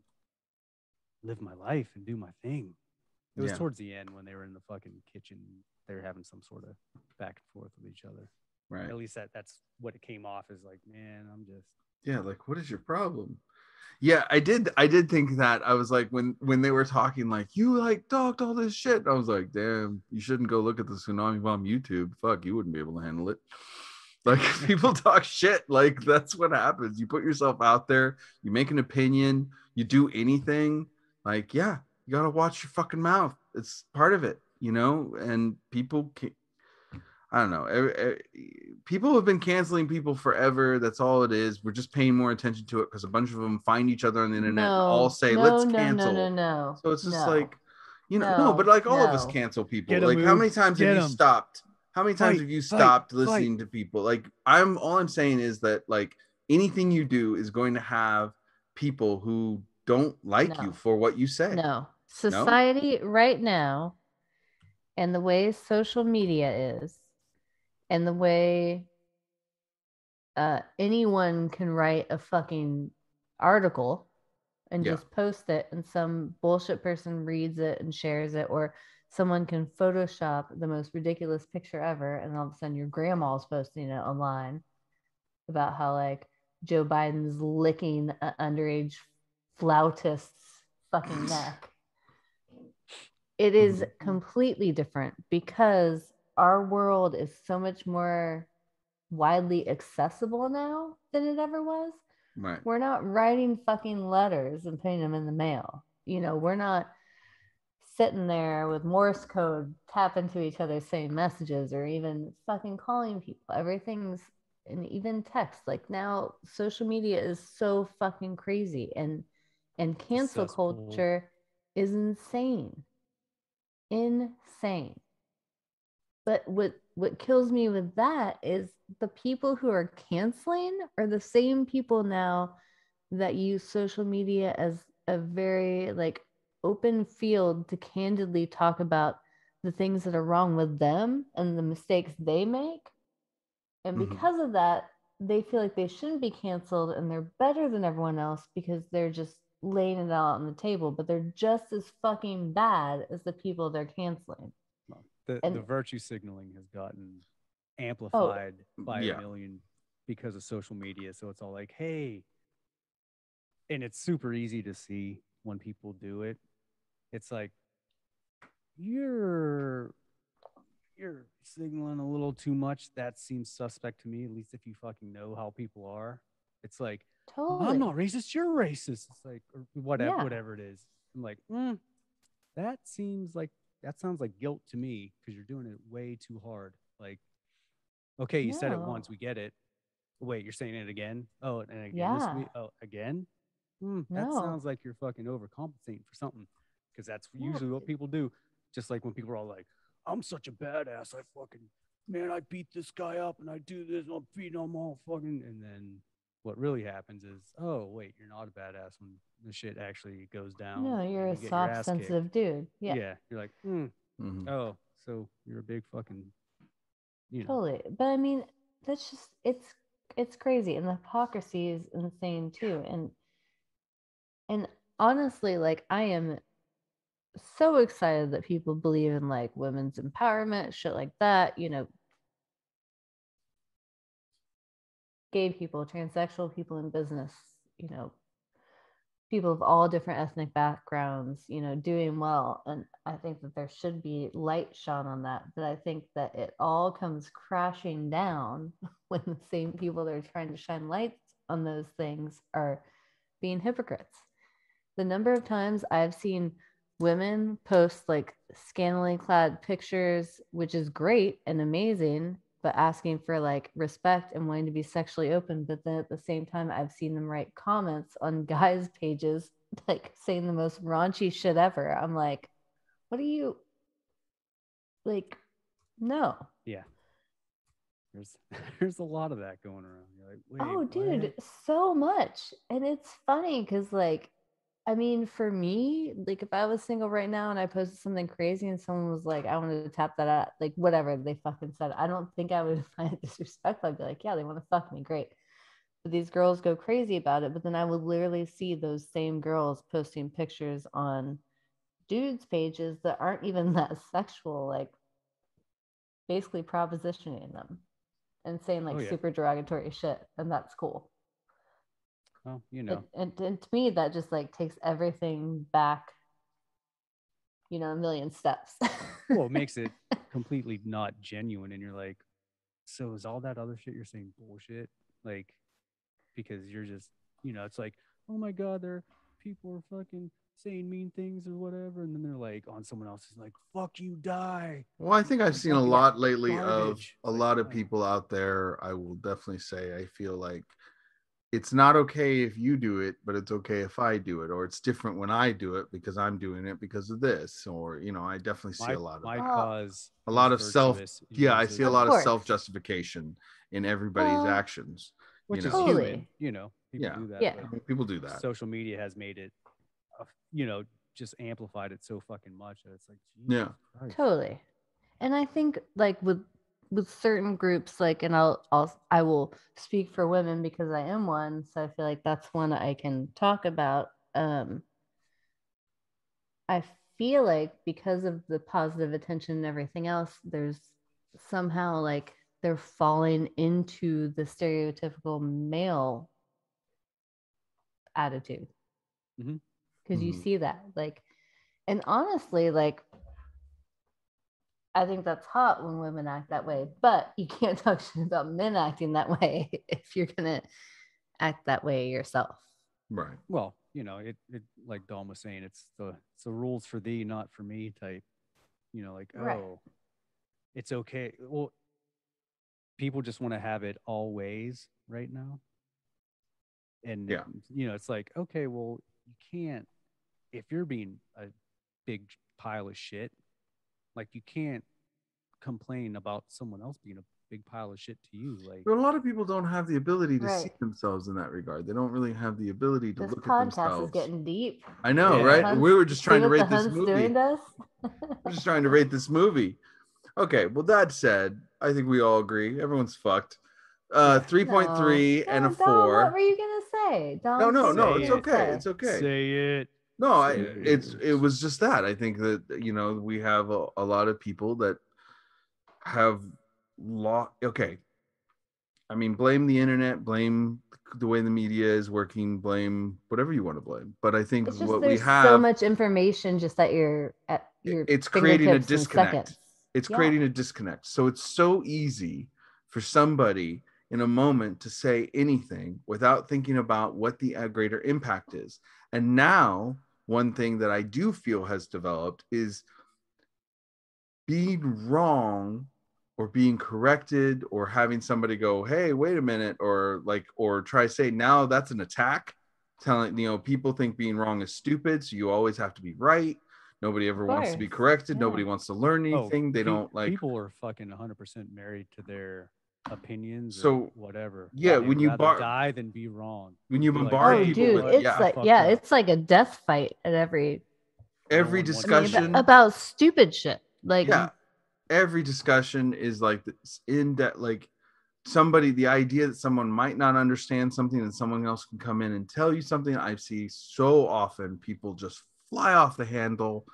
live my life and do my thing. It was Yeah. towards the end when they were in the fucking kitchen. They were having some sort of back and forth with each other. Right. At least that's what it came off as like, man, I'm just. Yeah, like what is your problem? Yeah, I did think that. I was like, when they were talking like, you like talked all this shit, I was like, damn, you shouldn't go look at the tsunami bomb YouTube. Fuck, you wouldn't be able to handle it. Like people talk shit, like that's what happens. You put yourself out there, you make an opinion, you do anything, like, yeah, you gotta watch your fucking mouth. It's part of it, you know. And people can, I don't know. People have been canceling people forever. That's all it is. We're just paying more attention to it because a bunch of them find each other on the internet and all say, "Let's cancel." No. So it's just like, you know, no, but like all of us cancel people. Like, how many times have you stopped? How many times have you stopped listening to people? Like, all I'm saying is that like anything you do is going to have people who don't like you for what you say. No, society right now, and the way social media is, and the way anyone can write a fucking article and just post it, and some bullshit person reads it and shares it, or someone can Photoshop the most ridiculous picture ever, and all of a sudden your grandma's posting it online about how like Joe Biden's licking an underage flautist's fucking neck. It is completely different because our world is so much more widely accessible now than it ever was. Right. We're not writing fucking letters and putting them in the mail. You know, we're not sitting there with Morse code tapping to each other saying messages or even fucking calling people. Everything's, and even text. Like now social media is so fucking crazy, and cancel culture is insane. But what kills me with that is the people who are canceling are the same people now that use social media as a very like open field to candidly talk about the things that are wrong with them and the mistakes they make. And because of that, they feel like they shouldn't be canceled and they're better than everyone else because they're just laying it out on the table, but they're just as fucking bad as the people they're canceling. The virtue signaling has gotten amplified by a million because of social media. So it's all like, hey, and it's super easy to see when people do it. It's like, you're signaling a little too much. That seems suspect to me, at least if you fucking know how people are. It's like, I'm not racist, you're racist. It's like, or whatever it is. I'm like, that sounds like guilt to me because you're doing it way too hard. Like, okay, you said it once, we get it. Wait, you're saying it again? Oh, and again this week? Oh, again? That sounds like you're fucking overcompensating for something, because that's usually what people do. Just like when people are all like, I'm such a badass, I beat this guy up and I do this, I'm beating them all fucking, and then what really happens is, oh wait, you're not a badass when the shit actually goes down. No, you're a soft, sensitive dude. Yeah, you're like, oh, so you're a big fucking, totally. But I mean, that's just it's crazy, and the hypocrisy is insane too. And honestly, like I am so excited that people believe in like women's empowerment, shit like that. You know, gay people, transsexual people in business, you know, people of all different ethnic backgrounds, you know, doing well. And I think that there should be light shone on that. But I think that it all comes crashing down when the same people that are trying to shine light on those things are being hypocrites. The number of times I've seen women post like scantily clad pictures, which is great and amazing, but asking for like respect and wanting to be sexually open. But then at the same time, I've seen them write comments on guys' pages, like saying the most raunchy shit ever. I'm like, what are you like? No. Yeah. There's a lot of that going around. You're like, wait, oh, dude, what? so much. And it's funny because like I mean, for me, like if I was single right now and I posted something crazy and someone was like, I wanted to tap that out, like whatever they fucking said, I don't think I would find it disrespectful. I'd be like, yeah, they want to fuck me, great. But these girls go crazy about it. But then I would literally see those same girls posting pictures on dudes' pages that aren't even that sexual, like basically propositioning them and saying like Oh, yeah. super derogatory shit. And that's cool. Well, you know, And to me, that just like takes everything back, you know, a million steps. well, it makes it completely not genuine. And you're like, so is all that other shit you're saying bullshit? Like, because you're just, you know, it's like, oh my God, people are fucking saying mean things or whatever. And then they're like on someone else's like, fuck you, die. Well, I think I've Like, seen a fucking lot lately garbage. of a Like, lot of oh. people out there. I will definitely say I feel like it's not okay if you do it, but it's okay if I do it, or it's different when I do it because I'm doing it because of this, or you know, I definitely see a lot of My that. cause A lot is of self, virtuous and yeah, I yours see a Of isn't. lot of course. self-justification in everybody's Well, actions, Which you is know. human, Totally. you know, people Yeah. do that. Yeah. I But mean, people do that. social media has made it, you know, just amplified it so fucking much that it's like, Yeah. Jesus Christ. Totally. And I think like with certain groups, like, and I will speak for women because I am one, so I feel like that's one I can talk about. I feel like because of the positive attention and everything else, there's somehow like they're falling into the stereotypical male attitude. Mhm. Because you Mhm. see that, like, and honestly, like, I think that's hot when women act that way, but you can't talk shit about men acting that way if you're gonna act that way yourself. Right. Well, you know, it like Dom was saying, it's the rules for thee, not for me type. You know, like, Right. oh, it's okay. Well, people just want to have it always right now. And Yeah. you know, it's like, okay, well, you can't if you're being a big pile of shit, like you can't complain about someone else being a big pile of shit to you. Like, But a lot of people don't have the ability to see Right. themselves in that regard. They don't really have the ability to This look at podcast themselves. is getting deep. I know, Yeah. right? Hunt's- We were just see trying to what the rate this Hunt's movie. doing to us? We're just trying to rate this movie. Okay, well, that said, I think we all agree. Everyone's fucked. 3.3 No. and a No, Dom, what 4. were you gonna say? Dom, No, say what it's you okay. say. It's okay. Say it. No, Say it was just that. I think that, you know, we have a lot of people that have okay. I mean, blame the internet, blame the way the media is working, blame whatever you want to blame. But I think It's just what we there's so have, much information just at your it's creating a fingertips in disconnect. seconds. It's Yeah. creating a disconnect. So it's so easy for somebody in a moment to say anything without thinking about what the greater impact is. And now, one thing that I do feel has developed is being wrong or being corrected or having somebody go, hey, wait a minute, or like, or try to say, now that's an attack, telling, you know, people think being wrong is stupid, so you always have to be right. Nobody ever wants to be course. corrected. Yeah. Nobody wants to learn anything. They don't like. People are fucking 100% married to their opinions or So, whatever. yeah, They'd when you rather die than be wrong. when you Be like, bombard Oh, hey, people you know dude, with what? it's yeah, like fucked up. it's like a death fight at every every No one wants to discussion, about stupid shit. Like, yeah, every discussion is like this in depth, like somebody, the idea that someone might not understand something and someone else can come in and tell you something. I see so often people just fly off the handle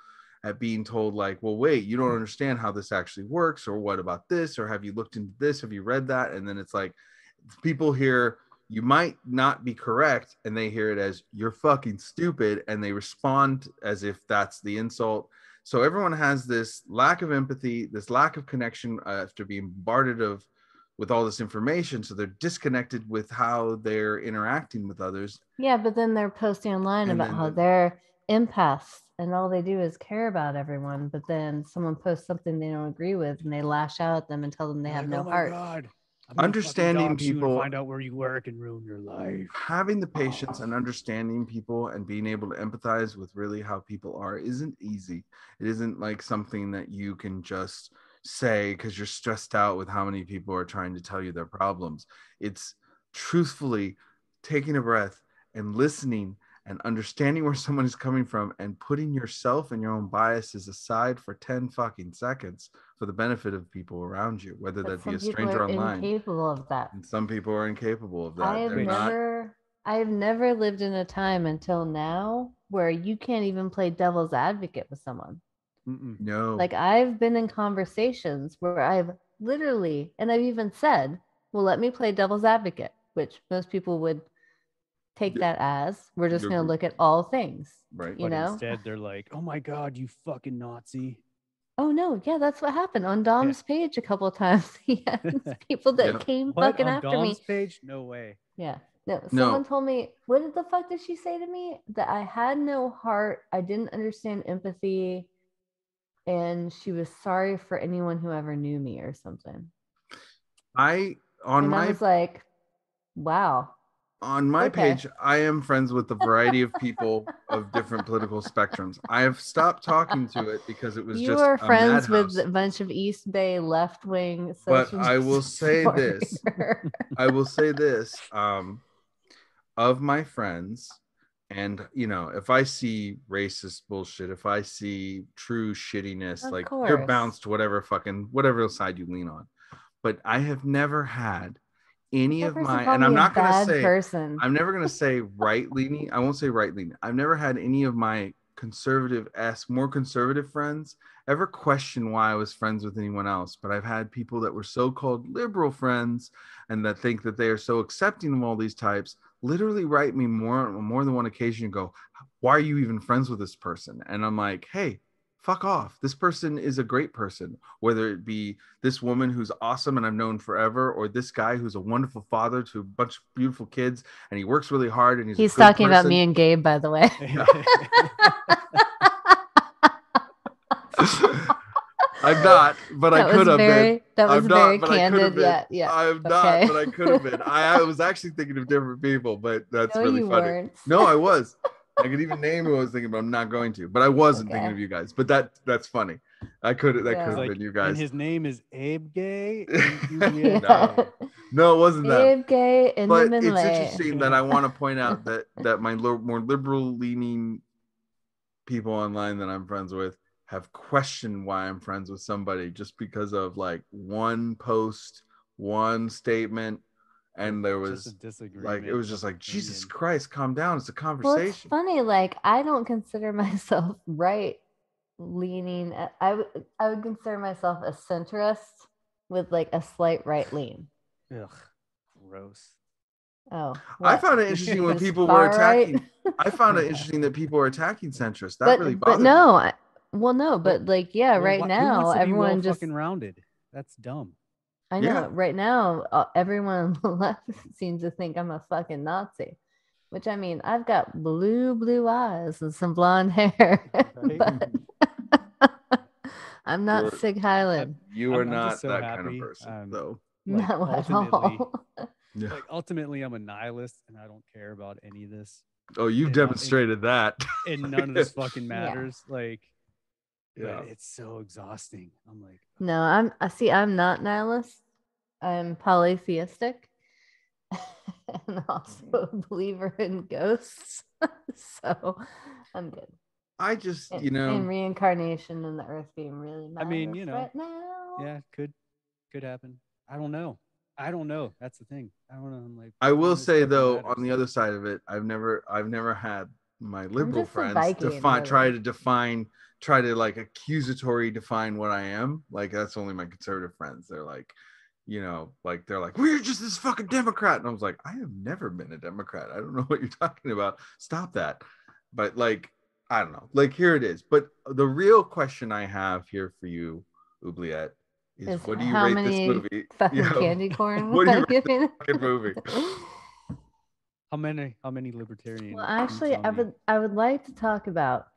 at being told, like, well, wait, you don't understand how this actually works, or what about this, or have you looked into this, have you read that? And then it's like people hear you might not be correct and they hear it as you're fucking stupid, and they respond as if that's the insult. So everyone has this lack of empathy, this lack of connection after being bombarded with all this information, so they're disconnected with how they're interacting with others. yeah, but then they're posting online And about then how they're empaths and all they do is care about everyone. But then someone posts something they don't agree with and they lash out at them and tell them they have Like, no oh my heart. God. I'm gonna Understanding fucking dox you and people- find out where you work and ruin your life. Having the patience and understanding people and being able to empathize with really how people are isn't easy. It isn't like something that you can just say because you're stressed out with how many people are trying to tell you their problems. It's truthfully taking a breath and listening and understanding where someone is coming from and putting yourself and your own biases aside for 10 fucking seconds for the benefit of people around you, whether But that be some a people stranger are online. incapable of that. And some people are incapable of that. I have never lived in a time until now where you can't even play devil's advocate with someone. No. Like I've been in conversations where I've literally, and I've even said, well, let me play devil's advocate, which most people would take that as we're just going to look at all things. Right. You But know? instead they're like, oh my God, you fucking Nazi. Oh no, yeah, that's what happened on Dom's page a couple of times. He had people that came What, fucking on after Dom's me. page? No way. Yeah. No, No. someone told me, what the fuck did she say to me? That I had no heart, I didn't understand empathy, and she was sorry for anyone who ever knew me or something. I was like, wow. On my Okay. page, I am friends with a variety of people of different political spectrums. I have stopped talking to it because it was You just are a friends madhouse. with a bunch of East Bay left wing. But I will say this. I will say this. Of my friends, and you know, if I see racist bullshit, if I see true shittiness, Of like course. you're bounced to whatever side you lean on. But I have never had any of my, and I'm not gonna say person. I'm never gonna say right leaning. I won't say right leaning. I've never had any of my more conservative friends ever question why I was friends with anyone else. But I've had people that were so-called liberal friends and that think that they are so accepting of all these types literally write me more than one occasion and go, why are you even friends with this person? And I'm like, hey, fuck off. This person is a great person, whether it be this woman who's awesome and I've known forever, or this guy who's a wonderful father to a bunch of beautiful kids and he works really hard and he's a good talking about person. me and Gabe, by the way. I'm not, but I could have been. That was I'm very not, but I could have candid. been. Yeah. I'm not, but I could have been. I was actually thinking of different people, but that's No, really you funny. weren't. No, I was. I could even name who I was thinking, but I'm not going to. But I wasn't thinking of you guys. But that's funny. That could have Like, been you guys. and his name is Abe Gay. No, it wasn't that. Abe Gay and But it's interesting that I want to point out that my more liberal leaning people online that I'm friends with have questioned why I'm friends with somebody just because of like one post, one statement, and there was just a disagreement. like it was just like, Jesus Christ, calm down. It's a conversation. Well, it's funny. Like I don't consider myself right leaning. I would consider myself a centrist with like a slight right lean. Ugh, gross. Oh, I found it interesting when people were attacking. I found it interesting that people were attacking centrists. That really bothered me. No, but like, yeah, right now everyone just fucking rounded. That's dumb. I know. Right now, everyone on the left seems to think I'm a fucking Nazi, which I mean, I've got blue eyes and some blonde hair. But I'm not Sig Hyland. You are not so that kind of person, though. Like, no, at all. Like ultimately, I'm a nihilist and I don't care about any of this. Oh, you've demonstrated that. And none of this fucking matters. Yeah. Like, yeah, it's so exhausting. I'm like, no, I'm not nihilist. I'm polytheistic and also a believer in ghosts. So I'm good. I just, in reincarnation and the earth being really matters. I mean, right now. Yeah, could happen. I don't know. That's the thing. I don't know. I'm like, I will say though, on the other side of it, I've never had my liberal friends try to like accusatory define what I am. Like that's only my conservative friends. They're like, they're like, we're just this fucking Democrat. And I was like, I have never been a Democrat. I don't know what you're talking about. Stop that. But like, I don't know. Like here it is. But the real question I have here for you, Oobliette, is what do you rate this movie? Fucking candy corn. What do you rate this fucking movie? How many libertarian? Well, actually, I would like to talk about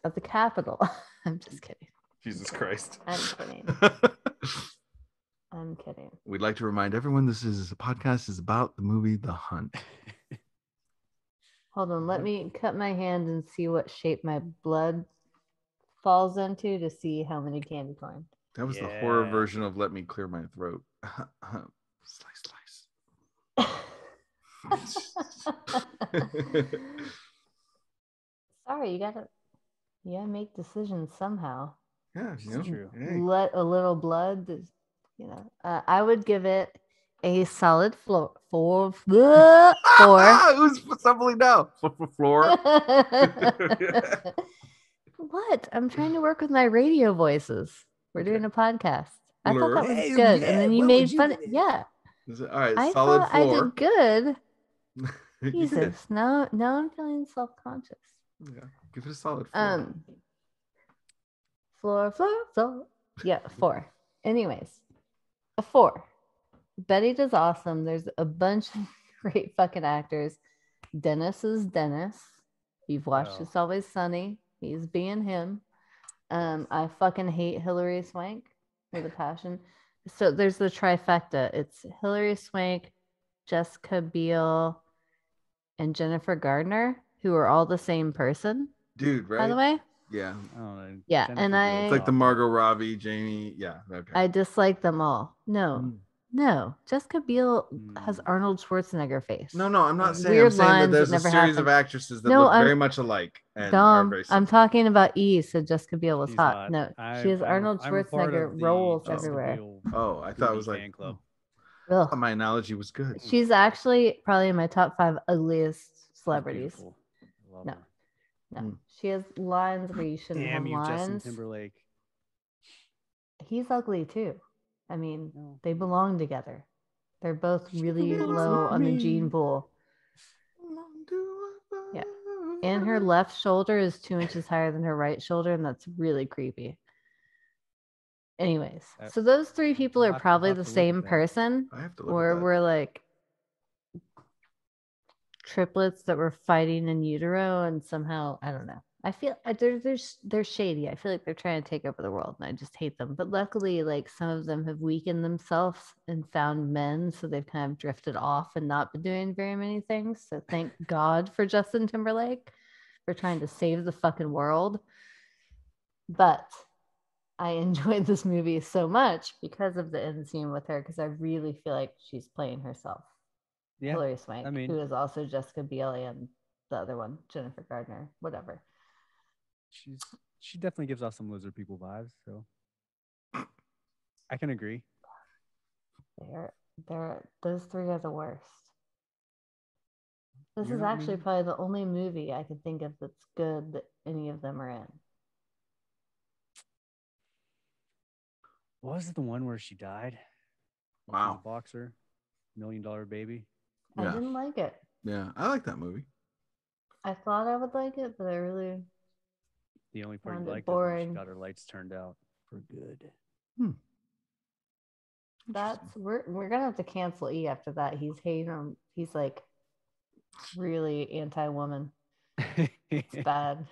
the Capitol. I'm just kidding. Jesus Christ. I'm kidding. I'm kidding. We'd like to remind everyone this is a podcast is about the movie The Hunt. Hold on, let me cut my hand and see what shape my blood falls into to see how many candy corn. That was the horror version of Let Me Clear My Throat. Slice. right. You gotta make decisions somehow. Yeah, This is true. Hey. Let a little blood, I would give it a solid four. Who's somebody now? Floor. What? I'm trying to work with my radio voices. We're Okay. doing a podcast. I thought Floor. that was Hey, good, yeah, and then you what made would you fun. give it? Yeah, All right, I solid thought I floor. did good. You did. Jesus, now I'm feeling self-conscious. Yeah, give it a solid floor. Floor. Yeah, 4. Anyways, a 4. Betty does awesome. There's a bunch of great fucking actors. Dennis is Dennis. You've watched Oh. It's Always Sunny. He's being him. I fucking hate Hilary Swank with a passion. So there's the trifecta. It's Hilary Swank, Jessica Biel, and Jennifer Gardner, who are all the same person, Dude, right? by the way. Yeah. I don't know. Yeah, Jennifer and Beals It's like the awful. Margot Robbie, Jamie. Yeah. Okay. I dislike them all. No. Jessica Biel has Mm. Arnold Schwarzenegger face. No, I'm not Like, saying. I'm weird saying that lines there's a never series of happened. actresses that No, look I'm- very much alike and are Dom, very I'm similar. talking about E, so Jessica Biel was She's hot. No, she has Arnold I'm a part Schwarzenegger of the roles Jessica everywhere. Biel Oh, I thought it movie was like. fan club. I Ugh. thought my analogy was good. She's actually probably in my top 5 ugliest She's celebrities. beautiful. I love No. her. No, Mm. she has lines where you shouldn't Damn have you, Justin lines. Timberlake. He's ugly too. I mean, No. they belong together. They're both really low on the gene pool. Yeah. And her left shoulder is 2 inches higher than her right shoulder, and that's really creepy. Anyways, so those 3 people I'll are have to probably look the at same that. person, I have to look or at that. we're like triplets that were fighting in utero, and somehow I don't know. I feel they're shady. I feel like they're trying to take over the world, and I just hate them. But luckily, like some of them have weakened themselves and found men, so they've kind of drifted off and not been doing very many things. So thank God for Justin Timberlake for trying to save the fucking world. But I enjoyed this movie so much because of the end scene with her, because I really feel like she's playing herself. Yeah. Hilary Swank, I mean- who is also Jessica Biel and the other one, Jennifer Gardner, whatever. She definitely gives off some lizard people vibes, so I can agree. Those 3 are the worst. This You is know what I actually mean? probably the only movie I can think of that's good that any of them are in. Was it the one where she died? Wow. The boxer, $1 Million Baby. I Yeah. didn't like it. Yeah, I like that movie. I thought I would like it, but I really The only part Found you it liked is when she boring. got her lights turned out for good. we're gonna have to cancel E after that. He's hating him. He's like really anti-woman. It's bad.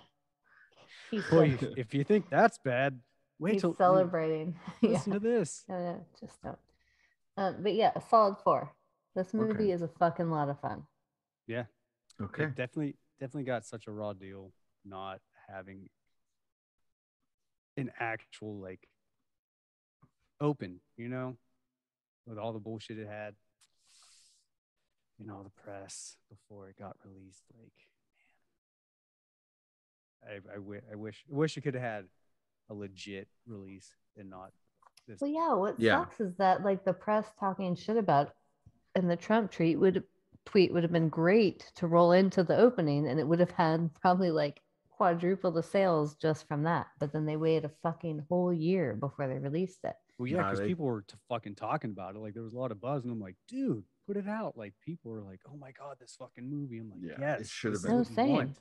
He's Boy, if you think that's bad, wait he's till celebrating. listen to this. No, just don't. But yeah, a solid 4. This movie Okay. is a fucking lot of fun. Yeah, Okay. it definitely got such a raw deal not having an actual like open, with all the bullshit it had, the press before it got released. Like, man, I wish it could have had a legit release and not this. Well, yeah, what Yeah. sucks is that like the press talking shit about and the Trump tweet would have been great to roll into the opening, and it would have had probably like quadruple the sales just from that. But then they waited a fucking whole year before they released it. Well, yeah, Nah, because they- people were fucking talking about it. Like, there was a lot of buzz, and I'm like, dude, put it out. Like, people were like, oh my god, this fucking movie. I'm like, Yeah, yes, it should have this been. is No, what we same. want.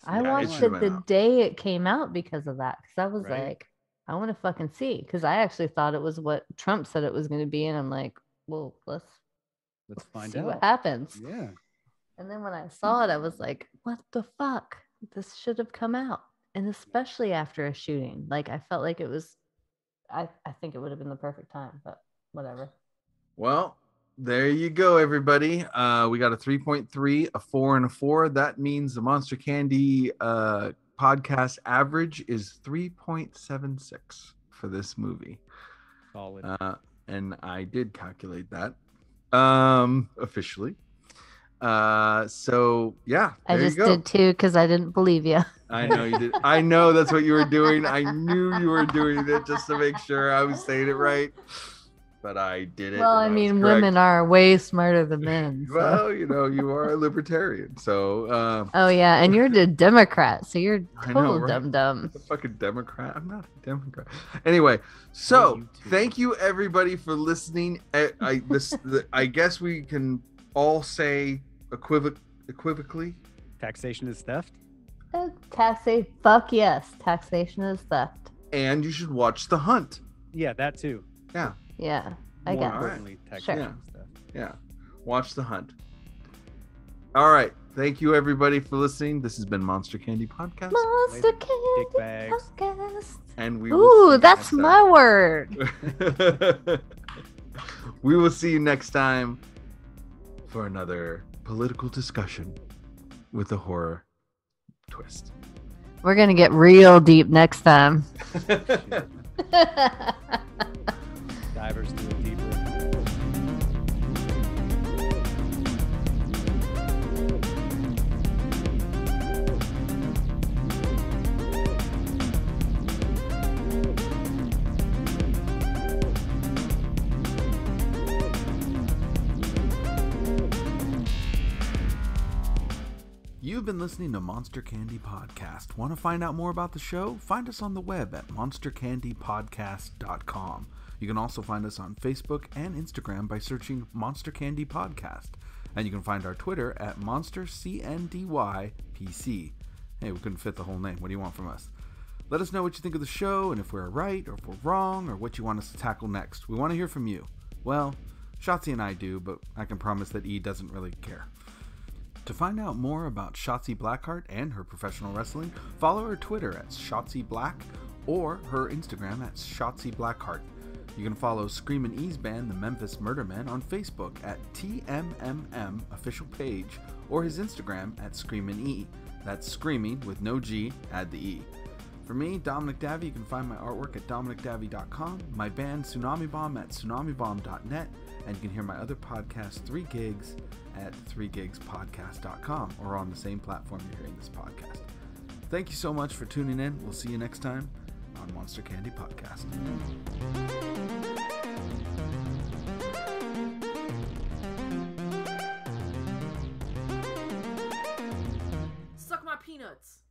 I Yeah, it watched should've it been the out. day it came out because of that. Because I was Right. like, I want to fucking see. Because I actually thought it was what Trump said it was going to be, and I'm like, well, let's Let's find see out. what happens. Yeah. And then when I saw it, I was like, what the fuck? This should have come out. And especially after a shooting. Like, I felt like it was, I think it would have been the perfect time, but whatever. Well, there you go, everybody. We got a 3.3, a 4, and a 4. That means the Monster Candy podcast average is 3.76 for this movie. Solid. And I did calculate that officially. So yeah, I there just you go. did too because I didn't believe you. I know you did. I know that's what you were doing. I knew you were doing it just to make sure I was saying it right. But I did it. Well, I and was mean, correct. women are way smarter than men. So. Well, you know, you are a libertarian, so. Oh yeah, and you're the Democrat, so you're I know, total right? dumb. A fucking Democrat. I'm not a Democrat. Anyway, so thank you everybody for listening. I guess we can all say equivocally. Taxation is theft. Taxation, fuck yes, taxation is theft. And you should watch The Hunt. Yeah, that too. Yeah. Yeah, I More got it. importantly, taxation is theft. Yeah. Watch The Hunt. All right. Thank you everybody for listening. This has been Monster Candy Podcast. Monster Candy Dick bags. Podcast. And we will see Ooh, you that's next my word. time. We will see you next time for another political discussion with a horror twist. We're gonna get real deep next time. Divers do it deeper. You've been listening to Monster Candy Podcast. Want to find out more about the show? Find us on the web at monstercandypodcast.com. You can also find us on Facebook and Instagram by searching Monster Candy Podcast. And you can find our Twitter at MonsterCNDYPC. Hey, we couldn't fit the whole name. What do you want from us? Let us know what you think of the show and if we're right or if we're wrong or what you want us to tackle next. We want to hear from you. Well, Shotzi and I do, but I can promise that E doesn't really care. To find out more about Shotzi Blackheart and her professional wrestling, follow her Twitter at Shotzi Black or her Instagram at Shotzi Blackheart. You can follow Screamin E's band, the Memphis Murder Men, on Facebook at TMMM official page or his Instagram at Screamin E. That's screaming with no G, add the E. For me, Dominic Davi, you can find my artwork at dominicdavi.com, my band Tsunami Bomb at tsunamibomb.net, and you can hear my other podcast, 3 Gigs, at 3gigspodcast.com or on the same platform you're hearing this podcast. Thank you so much for tuning in. We'll see you next time on Monster Candy Podcast. Suck my peanuts.